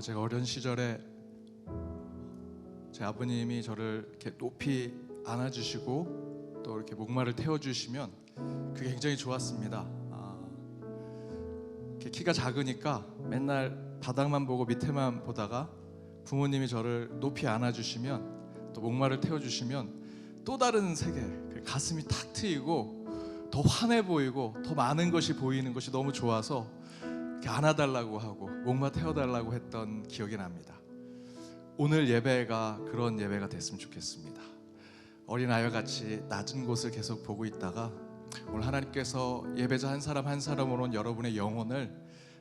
제가 어린 시절에 제 아버님이 저를 이렇게 높이 안아주시고 또 이렇게 목마를 태워주시면 그게 굉장히 좋았습니다. 이렇게 키가 작으니까 맨날 바닥만 보고 밑에만 보다가 부모님이 저를 높이 안아주시면 또 목마를 태워주시면 또 다른 세계, 가슴이 탁 트이고 더 환해 보이고 더 많은 것이 보이는 것이 너무 좋아서 이렇게 안아달라고 하고 목마 태워달라고 했던 기억이 납니다. 오늘 예배가 그런 예배가 됐으면 좋겠습니다. 어린아이와 같이 낮은 곳을 계속 보고 있다가 오늘 하나님께서 예배자 한 사람 한 사람으로 여러분의 영혼을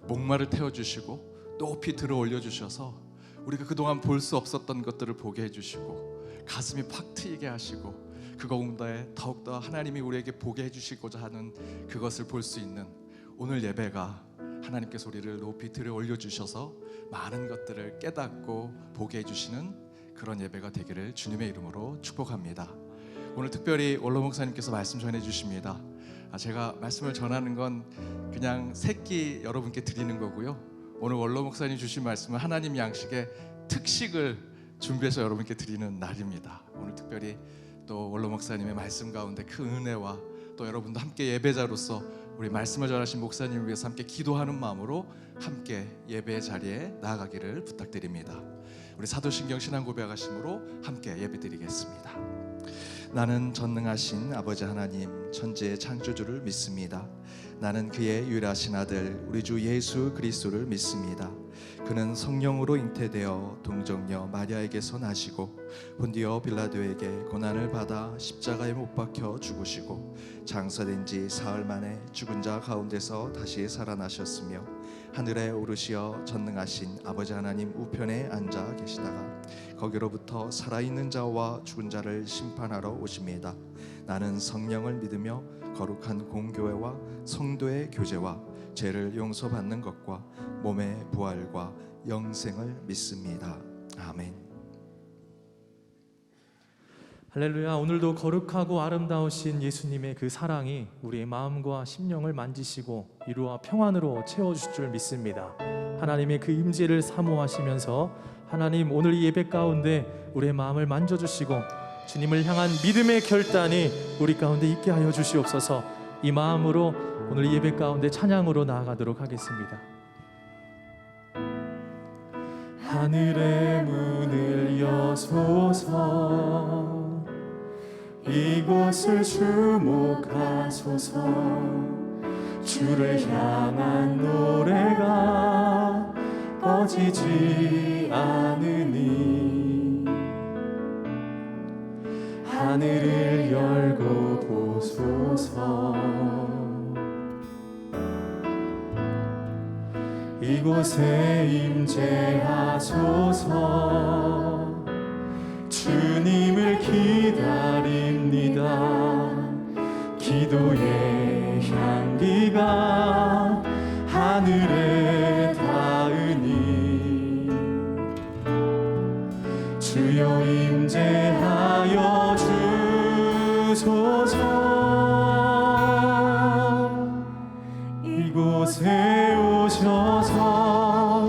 목마를 태워주시고 높이 들어 올려주셔서 우리가 그동안 볼 수 없었던 것들을 보게 해주시고 가슴이 팍 트이게 하시고 그거 가운데 더욱더 하나님이 우리에게 보게 해주시고자 하는 그것을 볼 수 있는 오늘 예배가 하나님께서 우리를 높이 들어 올려주셔서 많은 것들을 깨닫고 보게 해주시는 그런 예배가 되기를 주님의 이름으로 축복합니다. 오늘 특별히 원로 목사님께서 말씀 전해주십니다. 제가 말씀을 전하는 건 그냥 새끼 여러분께 드리는 거고요. 오늘 원로 목사님 주신 말씀은 하나님 양식의 특식을 준비해서 여러분께 드리는 날입니다. 오늘 특별히 또 원로 목사님의 말씀 가운데 큰 은혜와 또 여러분도 함께 예배자로서 우리 말씀을 전하신 목사님을 위해서 함께 기도하는 마음으로 함께 예배의 자리에 나아가기를 부탁드립니다. 우리 사도신경 신앙 고백하심으로 함께 예배드리겠습니다. 나는 전능하신 아버지 하나님 천지의 창조주를 믿습니다. 나는 그의 유일하신 아들 우리 주 예수 그리스도를 믿습니다. 그는 성령으로 잉태되어 동정녀 마리아에게서 나시고 본디오 빌라도에게 고난을 받아 십자가에 못 박혀 죽으시고 장사된 지 사흘 만에 죽은 자 가운데서 다시 살아나셨으며 하늘에 오르시어 전능하신 아버지 하나님 우편에 앉아 계시다가 거기로부터 살아있는 자와 죽은 자를 심판하러 오십니다. 나는 성령을 믿으며 거룩한 공교회와 성도의 교제와 죄를 용서받는 것과 몸의 부활과 영생을 믿습니다. 아멘. 할렐루야. 오늘도 거룩하고 아름다우신 예수님의 그 사랑이 우리의 마음과 심령을 만지시고 위로와 평안으로 채워주실 줄 믿습니다. 하나님의 그 임재를 사모하시면서 하나님 오늘 이 예배 가운데 우리의 마음을 만져주시고 주님을 향한 믿음의 결단이 우리 가운데 있게 하여 주시옵소서. 이 마음으로 오늘 이 예배 가운데 찬양으로 나아가도록 하겠습니다. 하늘의 문을 여소서 이곳을 주목하소서. 주를 향한 노래가 꺼지지 않으니 하늘을 열고 보소서. 이곳에 임재하소서. 주님을 기다립니다. 기도의 향기가 하늘에 닿으니 주여 임재하여 주소서. 이곳에 오셔서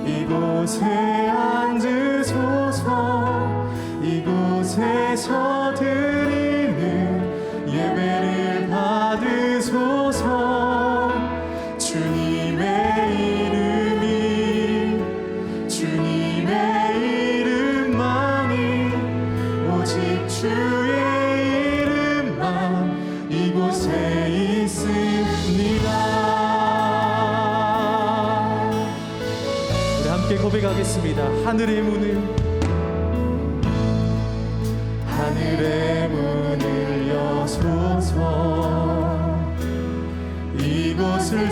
이곳에 앉으소서. 이곳에서 드리는 예배를 받으소서. 주님의 이름만이 오직 주의 이름만 이곳에 있습니다. 우리 함께 고백하겠습니다. 하늘의 문을 여소서. 이곳을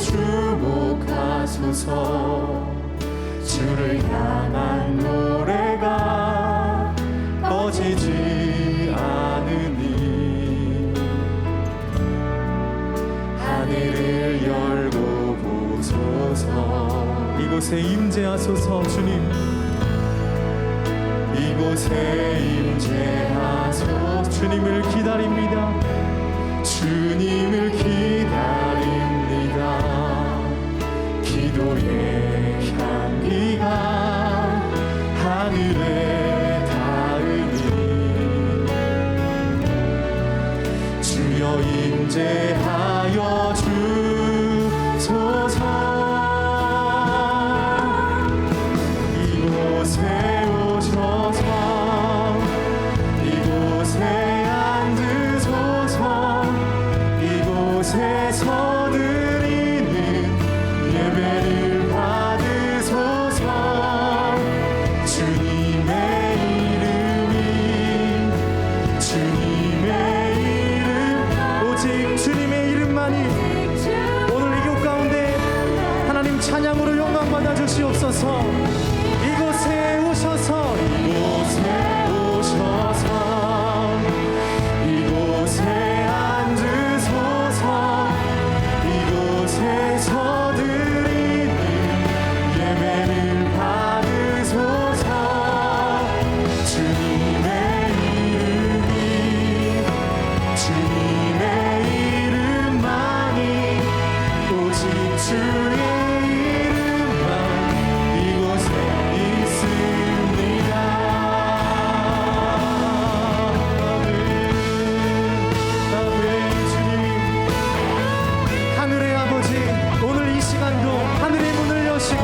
주목하소서. 주를 향한 노래가 꺼지지 않으니 하늘을 열고 보소서. 이곳에 임재하소서. 주님 이곳에 임재하소서. 주님을 기다립니다. 주님을 기다립니다. 기도의 향기가 이곳에 오셔서 이곳에 앉으소서 이곳에서 드리는 예배를 받으소서 주님의 이름이 주님의 이름 오직 주님의 이름만이 오늘 이 교회 가운데 하나님 찬양으로 영광 받아 주시옵소서 이곳에 오셔서 이곳에 앉으소서 이곳에서 드리는 예배를 받으소서 주님의 이름이 주님의 이름만이 오직 주의 이름만 이곳에 있습니다. 아멘 주님 하늘의 아버지 오늘 이 시간도 하늘의 문을 여시고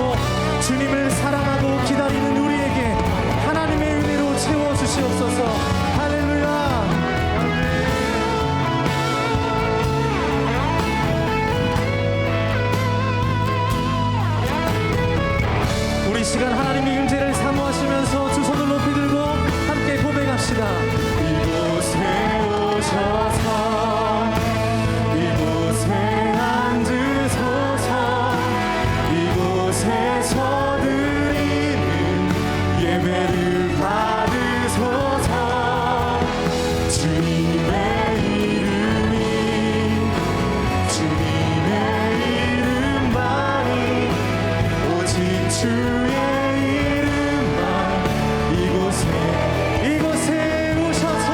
주님을 사랑하고 기다리는 우리에게 하나님의 은혜로 채워주시옵소서. 할렐루야. 아멘. 우리 시간 하나님의 임재를 사모하시면서 두 손을 높이 들고 함께 고백합시다. 이곳에 오셔서 이곳에 앉으소서 이곳에서 드리는 예배를 받으소서 주님의 이름이 주님의 이름만이 오직 주의 이름만 이곳에 오셔서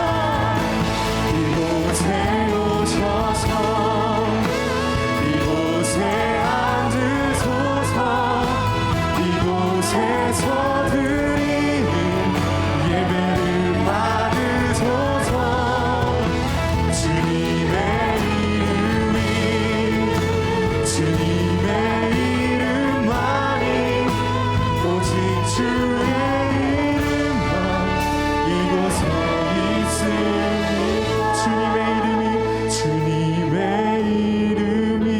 이곳에 앉으소서 이곳에서 드리는 예배를 받으소서 주님의 이름이 주님의 이름만이 오직 주의 이름만 이곳에 있으니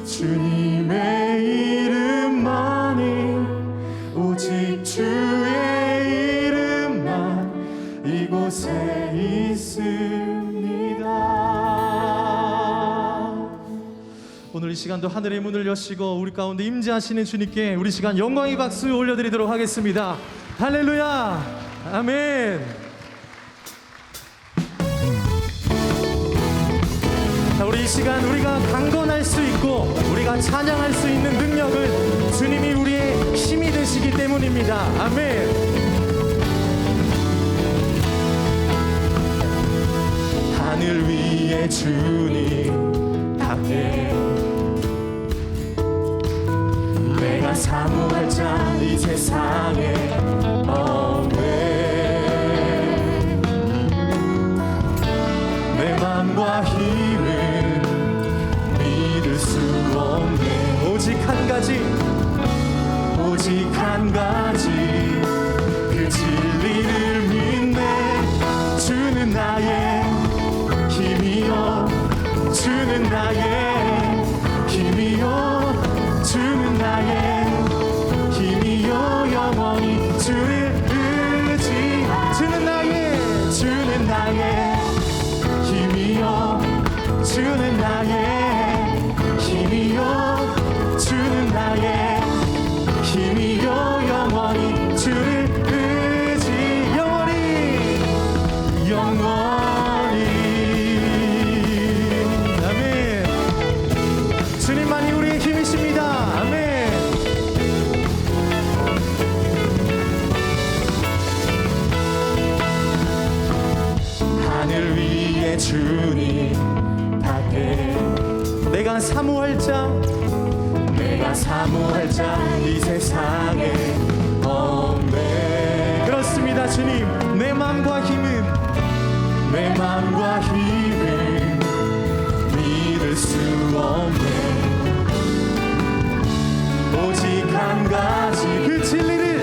주님의 이름만이 오직 주의 이름만 이곳에 있습니다. 오늘 이 시간도 하늘의 문을 여시고 우리 가운데 임재하시는 주님께 우리 시간 영광의 박수 올려드리도록 하겠습니다. 할렐루야. 아멘. 자, 우리 이 시간 우리가 강건할 수 있고 우리가 찬양할 수 있는 능력은 주님이 우리의 힘이 되시기 때문입니다. 아멘. 하늘 위에 주님 밖에 내가 사모할 자 이 세상에 없네 내 맘과 힘은 믿을 수 없네 오직 한 가지 그 진리를 믿네 주는 나의 힘이요 주는 나의 힘이요 주는 나의 힘이요 영원히 주를 의지 주는 나의 힘이요 주는 나의 힘이요 주는 나의 힘이요 영원히 주를 의지 영원히 아멘 주님만이 우리의 힘이십니다. 아멘. 하늘 위에 주님 밖에 내가 사모할 자 이 세상에 없네 그렇습니다. 주님 내 맘과 힘은 믿을 수 없네 오직 한 가지 그 진리를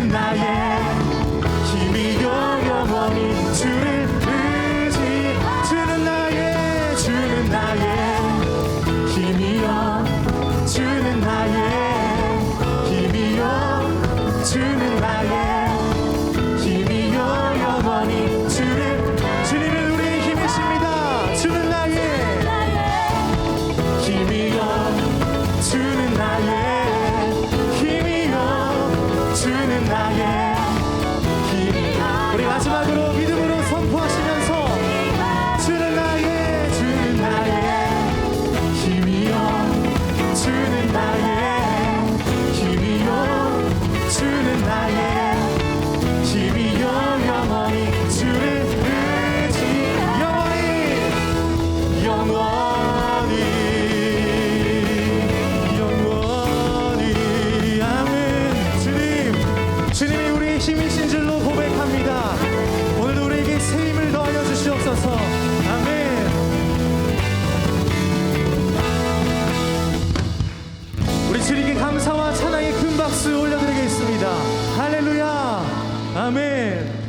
주는 나의 힘이여 영원히 주를 의지 주는 나의 힘이여 주는 나의 힘이여 주는 나의 힘이여 영원히 주님은 우리의 힘이십니다. 주는 나의 힘이여 주는 나의 힘이여 주는 나의 힘 우리 마지막으로 믿음으로 선포하시면서 주는 나의 힘이여 주는 나의 힘이여 주는 나의 힘이여 영원히 주를 의지 영원히 아멘. 주님이 우리의 힘이신 줄로 고백합니다. 오늘도 우리에게 새 힘을 더하여 주시옵소서. 아멘. 우리 주님께 감사와 찬양의 큰 박수 올려드리겠습니다. 할렐루야. 아멘.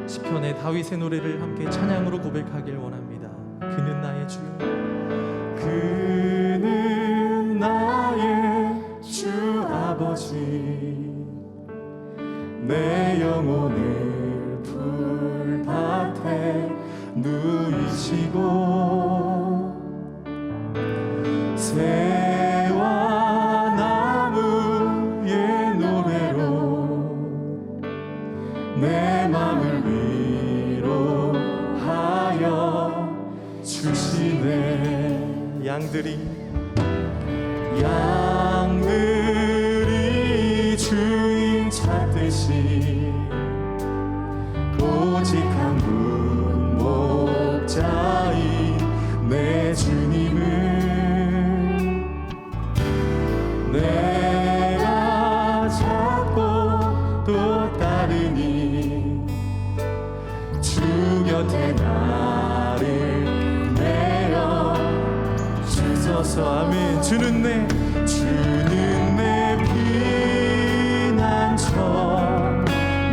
시편의 다윗의 노래를 함께 찬양으로 고백하길 원합니다. 그는 나의 주, 그는 나의 주 아버지, 내 영혼을 풀밭에 누이시고 새와 나무의 노래로 내 맘을 위로하여 주시네. 양들이 주인 찾듯이 오직 한 분 목자인 내 주님을 내가 찾고 또 따르니 주 곁에 나를 내어 주소서. 아멘. 주는 내 피난처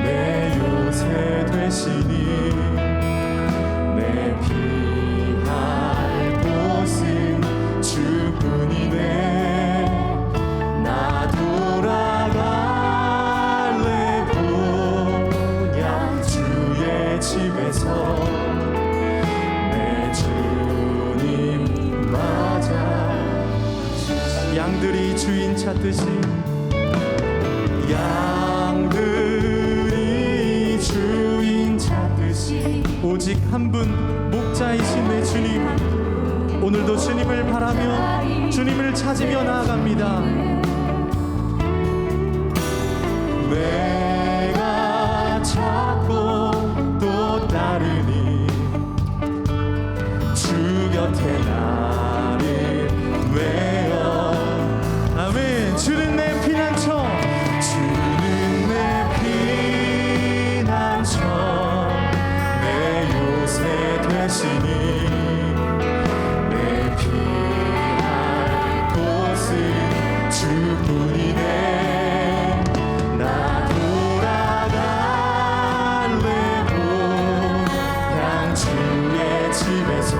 내 요새 되시니 내 피할 곳은 주뿐이네. 나 돌아갈래 그냥 주의 집에서 내 주님 맞아. 양들이 주인 찾듯이 양들이 주인 찾듯이 오직 한 분 목자이신 내 주님, 오늘도 주님을 바라며 주님을 찾으며 나아갑니다. 내가 찾고 또 따르니 주 곁에 나를 외어. 아멘. 주는 내 피난처, 주는 내 피난처 내 요새 되시니 내 피할 곳은 주뿐이네. 나 돌아갈래 그냥 주의 집에서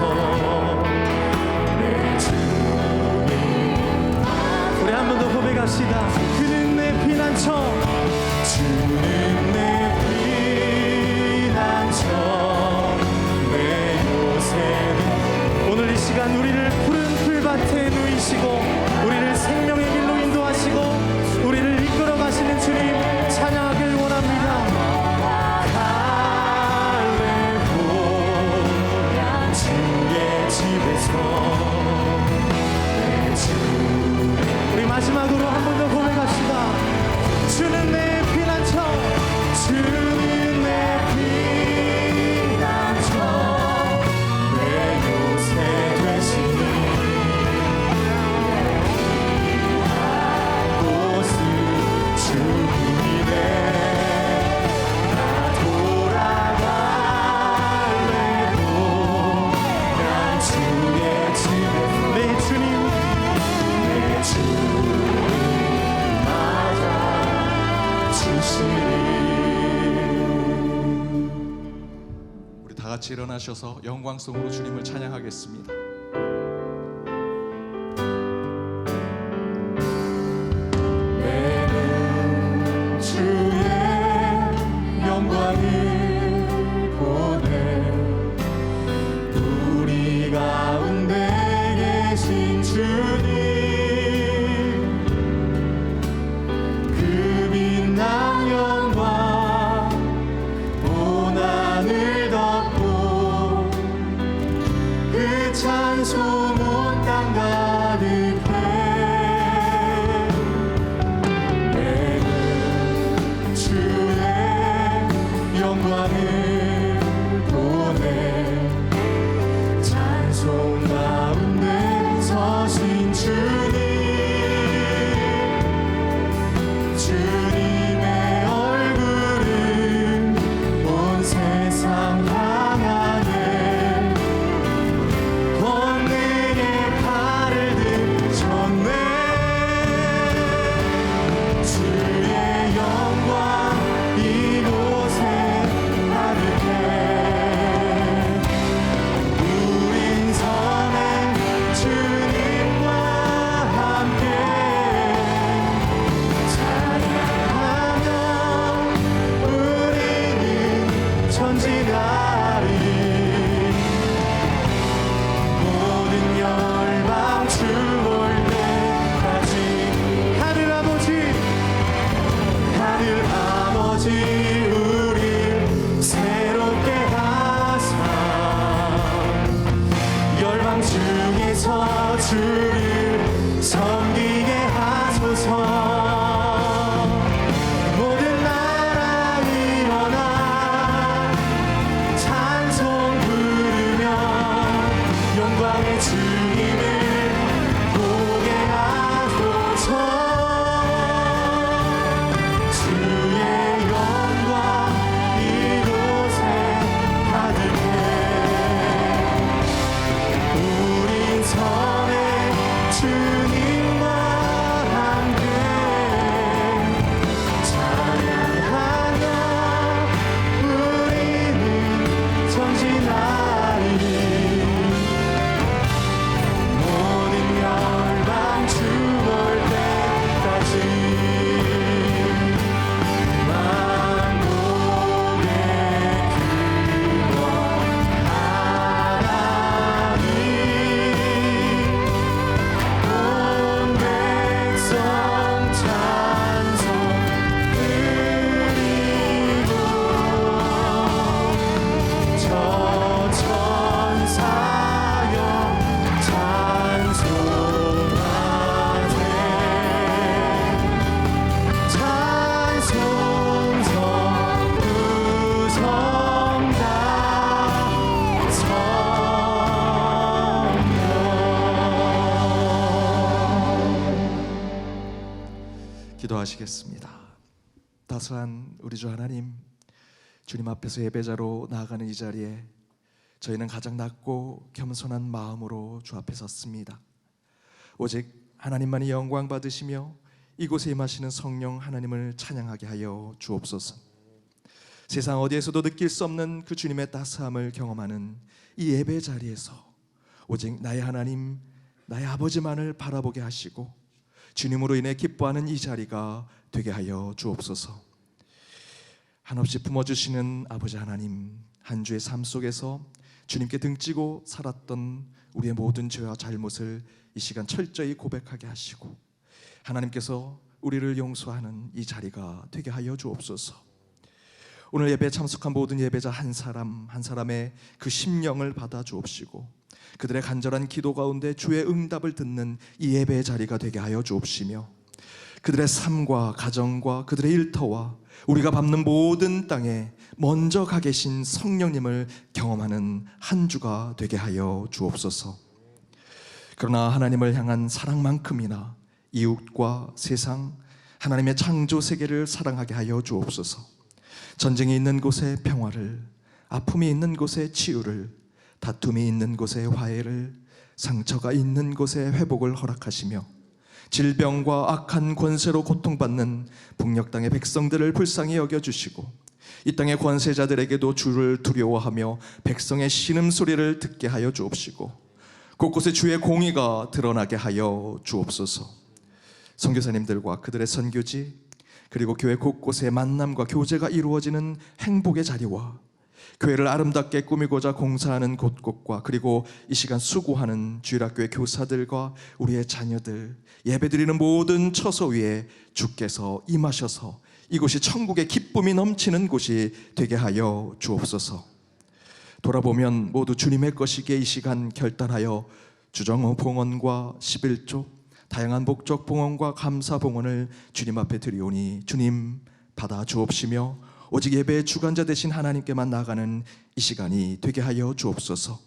내 주님. 우리 한 번 더 고백합시다. 그는 내 피난처, 주는 내 피난처 내 요새는. 오늘 이 시간 우리를 푸른 풀밭에 누이시고 우리를 생명의 길로 인도하시고 우리를 이끌어 가시는 주님 찬양하길 원합니다. 할렐루야. 주의 집에서 내 주. 우리 마지막으로 한 번 더 고백합시다. 주는 내 피난처, 주는 내 피난처 내 요새 되시니 내 같이 일어나셔서 영광송으로 주님을 찬양하겠습니다. 내는 주의 영광을 보내 우리 가운데 계신 주님 그 빛난 영광 온 하늘 덮고 그 찬송 온 땅 가득해 내는 주의 영광을 보내 찬송 가운데 서신 주님의 얼굴은 온 세상 향하네 권능의 팔을 드셨네 주의 영광 이곳에 가득해 우린 선행 주님과 함께 찬양하며 우리는 전진하리 모든 열방 주 올 때까지 하늘 아버지 우리 새롭게 하사 열방 중에서 주를 섬기게 하소서 모든 나라 일어나 찬송 부르며 영광의 주님을 보게 하소서 주의 영광 이곳에 가득해 우린 선의 주님과 함께 찬양하며 우리는 전진하리 모든 열방 주 올 때까지 만국의 근원 하나님 온 백성 찬송 드리고 저 천사여 찬송하세 찬송성 구성다 성령 기도하시겠습니다. 따스한 우리 주 하나님, 주님 앞에서 예배자로 나아가는 이 자리에 저희는 가장 낮고 겸손한 마음으로 주 앞에 섰습니다. 오직 하나님만이 영광 받으시며 이곳에 임하시는 성령 하나님을 찬양하게 하여 주옵소서. 세상 어디에서도 느낄 수 없는 그 주님의 따스함을 경험하는 이 예배 자리에서 오직 나의 하나님, 나의 아버지만을 바라보게 하시고 주님으로 인해 기뻐하는 이 자리가 되게 하여 주옵소서. 한없이 품어주시는 아버지 하나님, 한 주의 삶 속에서 주님께 등지고 살았던 우리의 모든 죄와 잘못을 이 시간 철저히 고백하게 하시고 하나님께서 우리를 용서하는 이 자리가 되게 하여 주옵소서. 오늘 예배에 참석한 모든 예배자 한 사람 한 사람의 그 심령을 받아 주옵시고 그들의 간절한 기도 가운데 주의 응답을 듣는 이 예배의 자리가 되게 하여 주옵시며 그들의 삶과 가정과 그들의 일터와 우리가 밟는 모든 땅에 먼저 가 계신 성령님을 경험하는 한 주가 되게 하여 주옵소서. 그러나 하나님을 향한 사랑만큼이나 이웃과 세상, 하나님의 창조 세계를 사랑하게 하여 주옵소서. 전쟁이 있는 곳에 평화를, 아픔이 있는 곳에 치유를, 다툼이 있는 곳에 화해를, 상처가 있는 곳에 회복을 허락하시며 질병과 악한 권세로 고통받는 북녘 땅의 백성들을 불쌍히 여겨주시고 이 땅의 권세자들에게도 주를 두려워하며 백성의 신음소리를 듣게 하여 주옵시고 곳곳에 주의 공의가 드러나게 하여 주옵소서. 선교사님들과 그들의 선교지 그리고 교회 곳곳에 만남과 교제가 이루어지는 행복의 자리와 교회를 아름답게 꾸미고자 공사하는 곳곳과 그리고 이 시간 수고하는 주일학교의 교사들과 우리의 자녀들 예배드리는 모든 처소 위에 주께서 임하셔서 이곳이 천국의 기쁨이 넘치는 곳이 되게 하여 주옵소서. 돌아보면 모두 주님의 것이기에 이 시간 결단하여 주정어 봉헌과 11조 다양한 목적 봉헌과 감사 봉헌을 주님 앞에 드리오니 주님 받아 주옵시며 오직 예배의 주관자 되신 하나님께만 나아가는 이 시간이 되게 하여 주옵소서.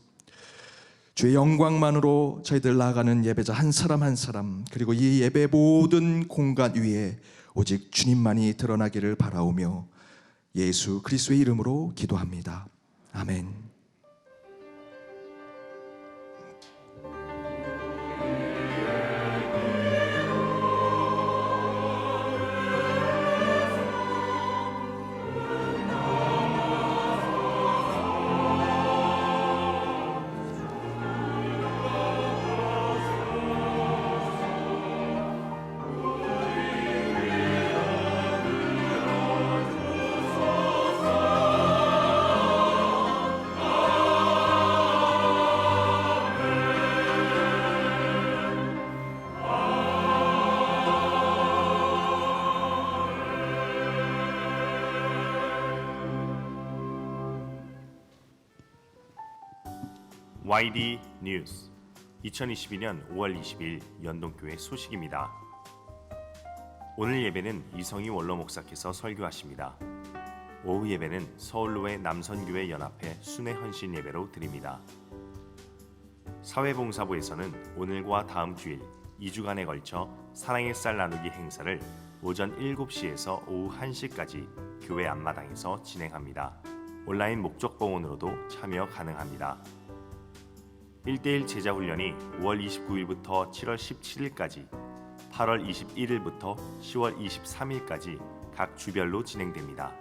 주의 영광만으로 저희들 나아가는 예배자 한 사람 한 사람 그리고 이 예배 모든 공간 위에 오직 주님만이 드러나기를 바라오며 예수 그리스도의 이름으로 기도합니다. 아멘. YD 뉴스 2022년 5월 20일 연동교회 소식입니다. 오늘 예배는 이성희 원로 목사께서 설교하십니다. 오후 예배는 서울로의 남선교회 연합회 순회 헌신 예배로 드립니다. 사회봉사부에서는 오늘과 다음 주일 2주간에 걸쳐 사랑의 쌀 나누기 행사를 오전 7시에서 오후 1시까지 교회 앞마당에서 진행합니다. 온라인 목적 봉헌으로도 참여 가능합니다. 1대1 제자훈련이 5월 29일부터 7월 17일까지 8월 21일부터 10월 23일까지 각 주별로 진행됩니다.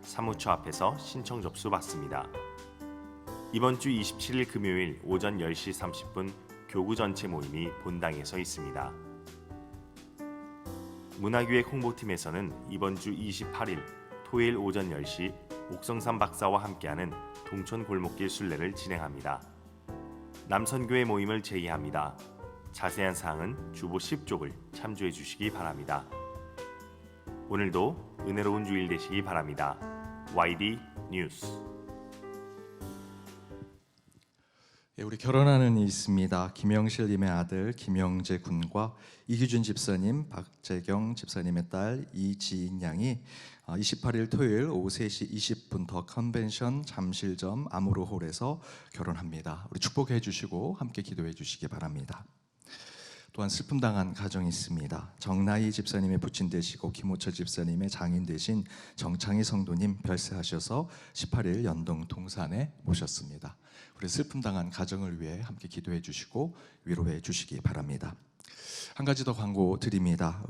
사무처 앞에서 신청 접수 받습니다. 이번 주 27일 금요일 오전 10시 30분 교구 전체 모임이 본당에서 있습니다. 문화기획 홍보팀에서는 이번 주 28일 토요일 오전 10시 옥성삼 박사와 함께하는 동촌 골목길 순례를 진행합니다. 남선교회 모임을 제의합니다. 자세한 사항은 주보 10쪽을 참조해 주시기 바랍니다. 오늘도 은혜로운 주일 되시기 바랍니다. YD 뉴스. 우리 결혼하는 이 있습니다. 김영실님의 아들 김영재 군과 이규준 집사님, 박재경 집사님의 딸 이지인 양이 28일 토요일 오후 3시 20분 더 컨벤션 잠실점 아모르홀에서 결혼합니다. 우리 축복해 주시고 함께 기도해 주시기 바랍니다. 또한 슬픔 당한 가정이 있습니다. 정나희 집사님의 부친 되시고 김호철 집사님의 장인 되신 정창희 성도님 별세하셔서 18일 연동 동산에 모셨습니다. 우리 슬픔 당한 가정을 위해 함께 기도해 주시고 위로해 주시기 바랍니다. 한 가지 더 광고 드립니다.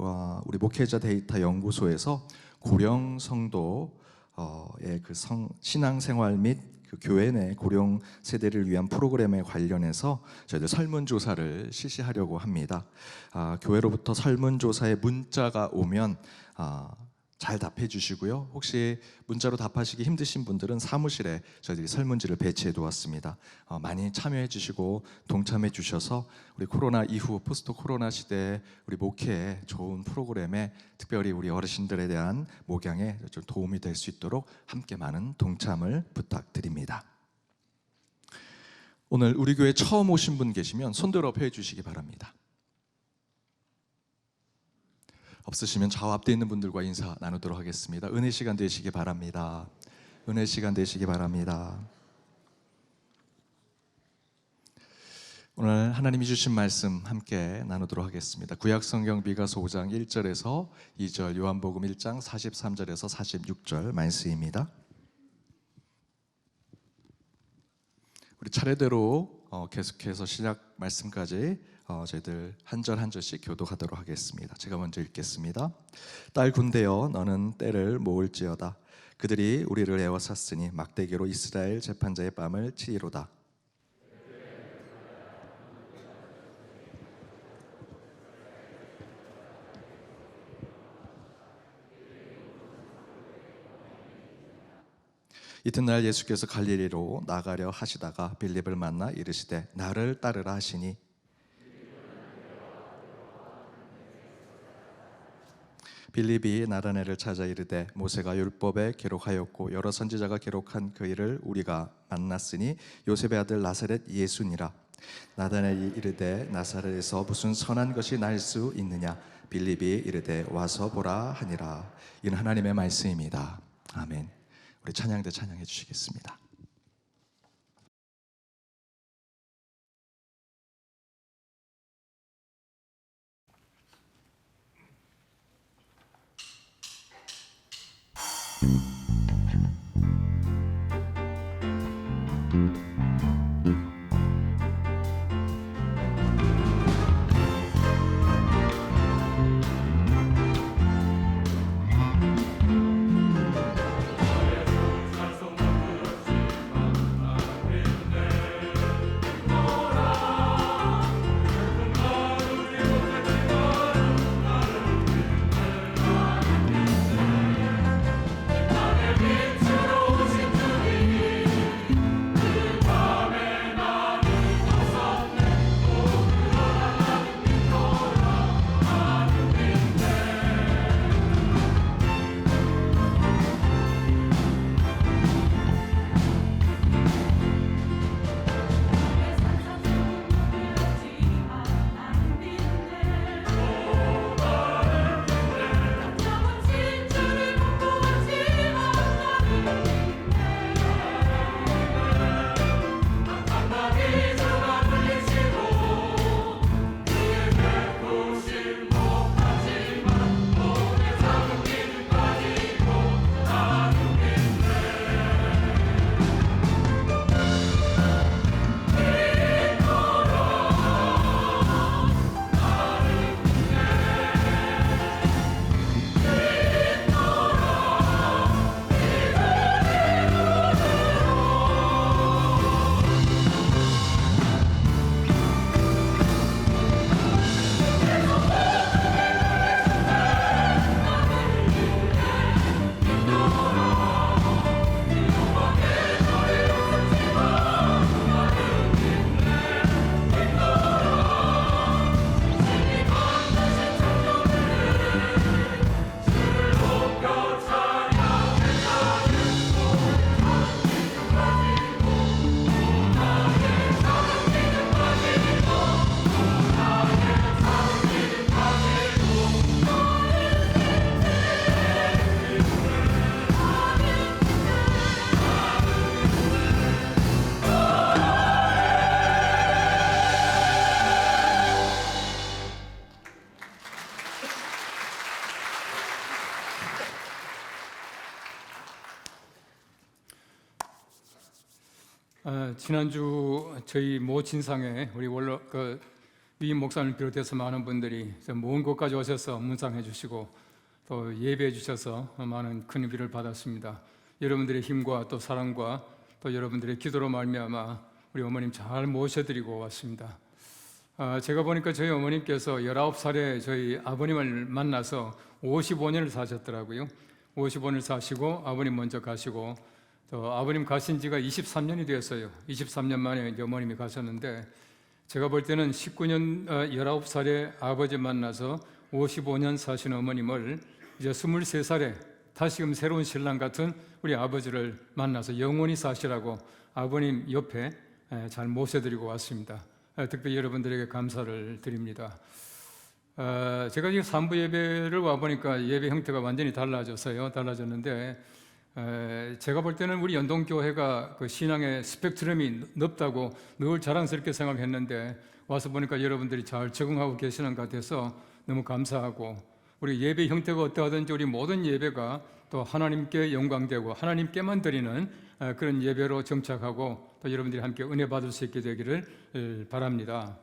우리 목회자 데이터 연구소에서 고령 성도의 그 신앙생활 및 그 교회 내 고령 세대를 위한 프로그램에 관련해서 저희들 설문조사를 실시하려고 합니다. 교회로부터 설문조사에 문자가 오면 잘 답해 주시고요. 혹시 문자로 답하시기 힘드신 분들은 사무실에 저희들이 설문지를 배치해 두었습니다. 많이 참여해 주시고 동참해 주셔서 우리 코로나 이후 포스트 코로나 시대에 우리 목회에 좋은 프로그램에 특별히 우리 어르신들에 대한 목양에 좀 도움이 될 수 있도록 함께 많은 동참을 부탁드립니다. 오늘 우리 교회 처음 오신 분 계시면 손들어 펴 주시기 바랍니다. 없으시면 좌우 앞에 있는 분들과 인사 나누도록 하겠습니다. 은혜 시간 되시기 바랍니다. 은혜 시간 되시기 바랍니다. 오늘 하나님이 주신 말씀 함께 나누도록 하겠습니다. 구약성경 미가서 5장 1절에서 2절, 요한복음 1장 43절에서 46절 말씀입니다. 우리 차례대로 계속해서 시작 말씀까지 저희들 한 절 한 절씩 교독하도록 하겠습니다. 제가 먼저 읽겠습니다. 딸 군대여 너는 때를 모을지어다. 그들이 우리를 에워쌌으니 막대기로 이스라엘 재판자의 뺨을 치리로다. 이튿날 예수께서 갈릴리로 나가려 하시다가 빌립을 만나 이르시되 나를 따르라 하시니 빌립이 나다나엘을 찾아 이르되 모세가 율법에 기록하였고 여러 선지자가 기록한 그 일을 우리가 만났으니 요셉의 아들 나사렛 예수니라. 나다나엘이 이르되 나사렛에서 무슨 선한 것이 날 수 있느냐. 빌립이 이르되 와서 보라 하니라. 이는 하나님의 말씀입니다. 아멘. 우리 찬양대 찬양해 주시겠습니다. 지난주 저희 모친상에 우리 원로 위임 목사님을 비롯해서 많은 분들이 먼 곳까지 오셔서 문상해 주시고 또 예배해 주셔서 많은 큰 위를 받았습니다. 여러분들의 힘과 또 사랑과 또 여러분들의 기도로 말미암아 우리 어머님 잘 모셔드리고 왔습니다. 제가 보니까 저희 어머님께서 19살에 저희 아버님을 만나서 55년을 사셨더라고요. 55년을 사시고 아버님 먼저 가시고 또 아버님 가신 지가 23년이 되었어요. 23년 만에 이제 어머님이 가셨는데 제가 볼 때는 19살에 아버지 만나서 55년 사신 어머님을 이제 23살에 다시금 새로운 신랑 같은 우리 아버지를 만나서 영원히 사시라고 아버님 옆에 잘 모셔드리고 왔습니다. 특별히 여러분들에게 감사를 드립니다. 제가 지금 3부 예배를 와보니까 예배 형태가 완전히 달라졌는데 제가 볼 때는 우리 연동교회가 그 신앙의 스펙트럼이 넓다고 늘 자랑스럽게 생각했는데 와서 보니까 여러분들이 잘 적응하고 계시는 것 같아서 너무 감사하고 우리 예배 형태가 어떠하든지 우리 모든 예배가 또 하나님께 영광되고 하나님께만 드리는 그런 예배로 정착하고 또 여러분들이 함께 은혜 받을 수 있게 되기를 바랍니다.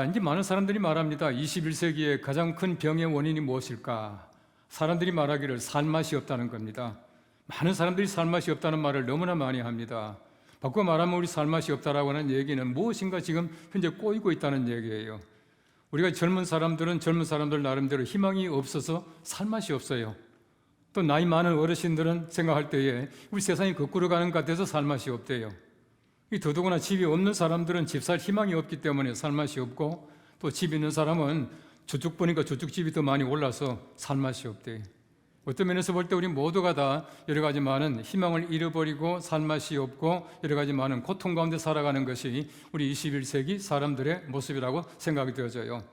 이제 많은 사람들이 말합니다. 21세기의 가장 큰 병의 원인이 무엇일까? 사람들이 말하기를 살 맛이 없다는 겁니다. 많은 사람들이 살맛이 없다는 말을 너무나 많이 합니다. 바꿔 말하면 우리 살맛이 없다라고 하는 얘기는 무엇인가 지금 현재 꼬이고 있다는 얘기예요. 우리가 젊은 사람들은 젊은 사람들 나름대로 희망이 없어서 살맛이 없어요. 또 나이 많은 어르신들은 생각할 때에 우리 세상이 거꾸로 가는 것 같아서 살맛이 없대요. 더더구나 집이 없는 사람들은 집 살 희망이 없기 때문에 살맛이 없고, 또 집 있는 사람은 저쪽 보니까 저쪽 집이 더 많이 올라서 살맛이 없대요. 어떤 면에서 볼 때 우리 모두가 다 여러 가지 많은 희망을 잃어버리고 살맛이 없고 여러 가지 많은 고통 가운데 살아가는 것이 우리 21세기 사람들의 모습이라고 생각이 되어져요.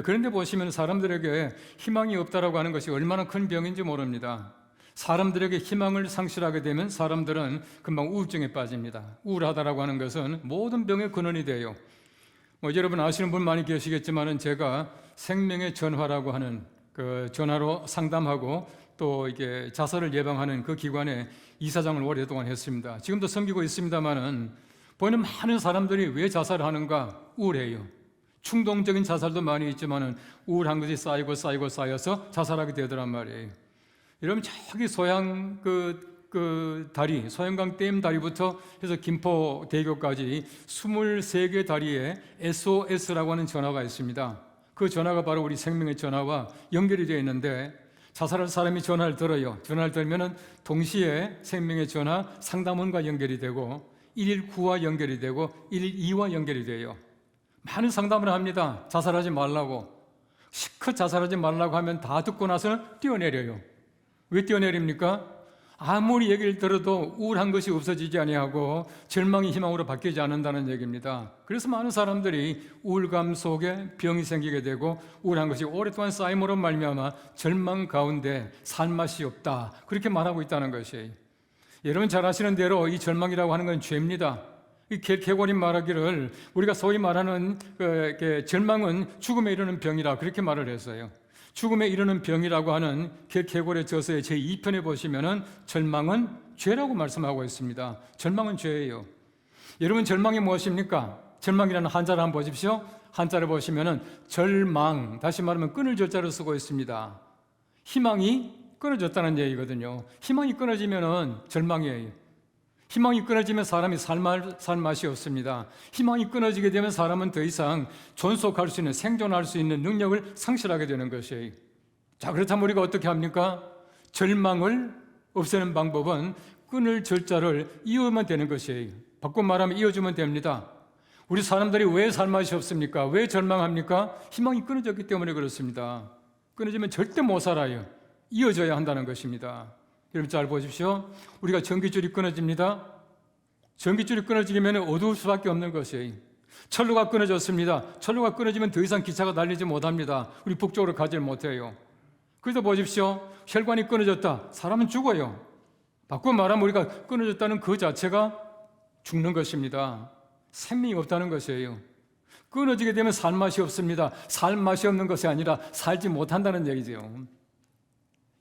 그런데 보시면 사람들에게 희망이 없다라고 하는 것이 얼마나 큰 병인지 모릅니다. 사람들에게 희망을 상실하게 되면 사람들은 금방 우울증에 빠집니다. 우울하다라고 하는 것은 모든 병의 근원이 돼요. 여러분 아시는 분 많이 계시겠지만은 제가 생명의 전화라고 하는 그 전화로 상담하고 또 이게 자살을 예방하는 그 기관의 이사장을 오랫동안 했습니다. 지금도 섬기고 있습니다만은 보이는 많은 사람들이 왜 자살을 하는가? 우울해요. 충동적인 자살도 많이 있지만은 우울한 것이 쌓여서 자살하게 되더란 말이에요. 여러분 저기 소양 다리, 소양강 댐 다리부터 해서 김포대교까지 23개 다리에 SOS라고 하는 전화가 있습니다. 그 전화가 바로 우리 생명의 전화와 연결이 되어 있는데 자살할 사람이 전화를 들어요. 전화를 들면은 동시에 생명의 전화 상담원과 연결이 되고 119와 연결이 되고 112와 연결이 돼요. 많은 상담을 합니다. 자살하지 말라고. 시컷 자살하지 말라고 하면 다 듣고 나서는 뛰어내려요. 왜 뛰어내립니까? 아무리 얘기를 들어도 우울한 것이 없어지지 아니하고 절망이 희망으로 바뀌지 않는다는 얘기입니다. 그래서 많은 사람들이 우울감 속에 병이 생기게 되고 우울한 것이 오랫동안 쌓임으로 말미암아 절망 가운데 살맛이 없다, 그렇게 말하고 있다는 것이에요. 여러분 잘 아시는 대로 이 절망이라고 하는 건 죄입니다. 이 개고님 말하기를 우리가 소위 말하는 절망은 죽음에 이르는 병이라 그렇게 말을 했어요. 죽음에 이르는 병이라고 하는 개고의 저서의 제2편에 보시면은 절망은 죄라고 말씀하고 있습니다. 절망은 죄예요. 여러분 절망이 무엇입니까? 절망이라는 한자를 한번 보십시오. 한자를 보시면은 절망, 다시 말하면 끊을 절자를 쓰고 있습니다. 희망이 끊어졌다는 얘기거든요. 희망이 끊어지면은 절망이에요. 희망이 끊어지면 사람이 살 맛이 없습니다. 희망이 끊어지게 되면 사람은 더 이상 존속할 수 있는, 생존할 수 있는 능력을 상실하게 되는 것이에요. 자, 그렇다면 우리가 어떻게 합니까? 절망을 없애는 방법은 끊을 절자를 이으면 되는 것이에요. 바꿔 말하면 이어주면 됩니다. 우리 사람들이 왜 살 맛이 없습니까? 왜 절망합니까? 희망이 끊어졌기 때문에 그렇습니다. 끊어지면 절대 못 살아요. 이어져야 한다는 것입니다. 여러분 잘 보십시오. 우리가 전기줄이 끊어집니다. 전기줄이 끊어지면 어두울 수밖에 없는 것이에요. 철로가 끊어졌습니다. 철로가 끊어지면 더 이상 기차가 달리지 못합니다. 우리 북쪽으로 가지 못해요. 그래서 보십시오. 혈관이 끊어졌다. 사람은 죽어요. 바꿔 말하면 우리가 끊어졌다는 그 자체가 죽는 것입니다. 생명이 없다는 것이에요. 끊어지게 되면 살 맛이 없습니다. 살 맛이 없는 것이 아니라 살지 못한다는 얘기죠.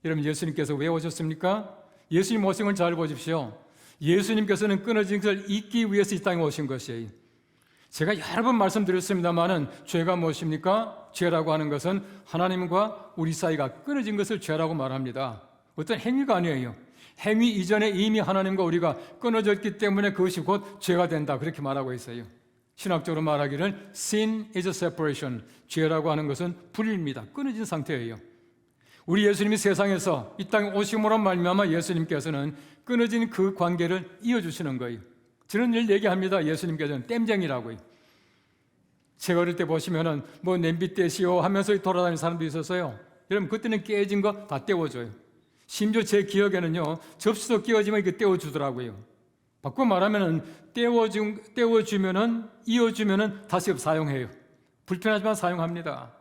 여러분 예수님께서 왜 오셨습니까? 예수님 오신 걸 잘 보십시오. 예수님께서는 끊어진 것을 잊기 위해서 이 땅에 오신 것이에요. 제가 여러 번 말씀드렸습니다마는 죄가 무엇입니까? 죄라고 하는 것은 하나님과 우리 사이가 끊어진 것을 죄라고 말합니다. 어떤 행위가 아니에요. 행위 이전에 이미 하나님과 우리가 끊어졌기 때문에 그것이 곧 죄가 된다, 그렇게 말하고 있어요. 신학적으로 말하기를 Sin is a separation. 죄라고 하는 것은 분리입니다. 끊어진 상태예요. 우리 예수님이 세상에서 이 땅에 오심으로 말미암아 예수님께서는 끊어진 그 관계를 이어주시는 거예요. 저는 늘 얘기합니다. 예수님께서는 땜쟁이라고요. 제가 어릴 때 보시면은 뭐 냄비 떼시오 하면서 돌아다니는 사람도 있었어요. 여러분 그때는 깨진 거 다 떼워줘요. 심지어 제 기억에는요, 접시도 끼워지면 이렇게 떼워주더라고요. 바꿔 말하면은 떼워주면은 이어주면은 다시 사용해요. 불편하지만 사용합니다.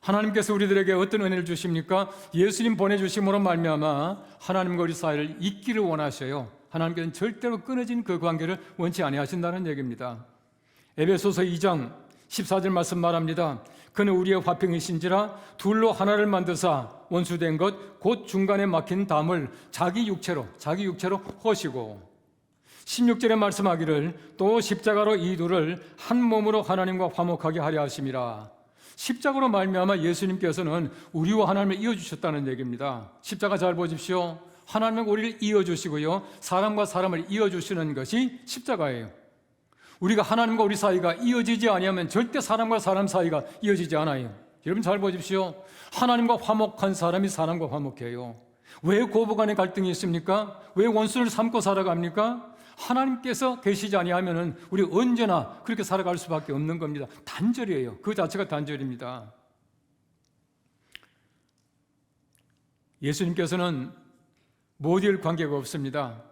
하나님께서 우리들에게 어떤 은혜를 주십니까? 예수님 보내주심으로 말미암아 하나님과 우리 사이를 잇기를 원하셔요. 하나님께서는 절대로 끊어진 그 관계를 원치 아니하신다는 얘기입니다. 에베소서 2장 14절 말씀 말합니다. 그는 우리의 화평이신지라 둘로 하나를 만드사 원수된 것 곧 중간에 막힌 담을 자기 육체로 허시고, 16절에 말씀하기를 또 십자가로 이 둘을 한 몸으로 하나님과 화목하게 하려 하심이라. 십자가로 말미암아 예수님께서는 우리와 하나님을 이어주셨다는 얘기입니다. 십자가 잘 보십시오. 하나님과 우리를 이어주시고요, 사람과 사람을 이어주시는 것이 십자가예요. 우리가 하나님과 우리 사이가 이어지지 아니하면 절대 사람과 사람 사이가 이어지지 않아요. 여러분 잘 보십시오. 하나님과 화목한 사람이 사람과 화목해요. 왜 고부간의 갈등이 있습니까? 왜 원수를 삼고 살아갑니까? 하나님께서 계시지 아니하면 우리 언제나 그렇게 살아갈 수밖에 없는 겁니다. 단절이에요. 그 자체가 단절입니다. 예수님께서는 모델 관계가 없습니다.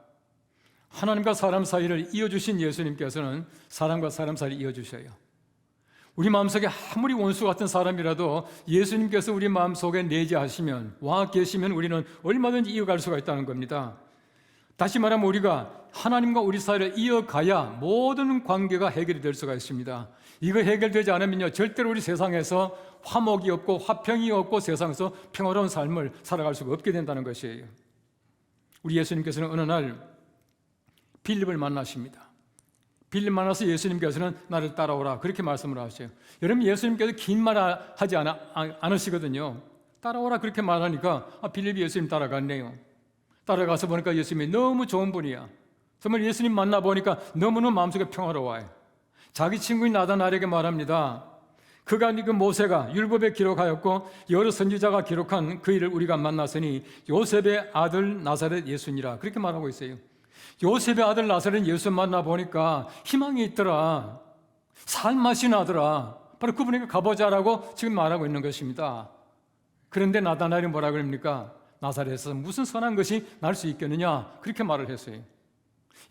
하나님과 사람 사이를 이어주신 예수님께서는 사람과 사람 사이를 이어주셔요. 우리 마음속에 아무리 원수 같은 사람이라도 예수님께서 우리 마음속에 내재하시면, 와 계시면 우리는 얼마든지 이어갈 수가 있다는 겁니다. 다시 말하면 우리가 하나님과 우리 사이를 이어가야 모든 관계가 해결이 될 수가 있습니다. 이거 해결되지 않으면요, 절대로 우리 세상에서 화목이 없고 화평이 없고 세상에서 평화로운 삶을 살아갈 수가 없게 된다는 것이에요. 우리 예수님께서는 어느 날 빌립을 만나십니다. 빌립 만나서 예수님께서는 나를 따라오라 그렇게 말씀을 하셔요. 여러분, 예수님께서 긴 말 하지 않으시거든요. 따라오라 그렇게 말하니까 빌립이 예수님 따라갔네요. 따라가서 보니까 예수님이 너무 좋은 분이야. 정말 예수님 만나보니까 너무너무 마음속에 평화로워요. 자기 친구인 나다나엘에게 말합니다. 그가 그 모세가 율법에 기록하였고 여러 선지자가 기록한 그 일을 우리가 만났으니 요셉의 아들 나사렛 예수니라 그렇게 말하고 있어요. 요셉의 아들 나사렛 예수 만나보니까 희망이 있더라. 살맛이 나더라. 바로 그분에게 가보자라고 지금 말하고 있는 것입니다. 그런데 나다나엘이 뭐라 그럽니까? 나사렛에서 무슨 선한 것이 날 수 있겠느냐 그렇게 말을 했어요.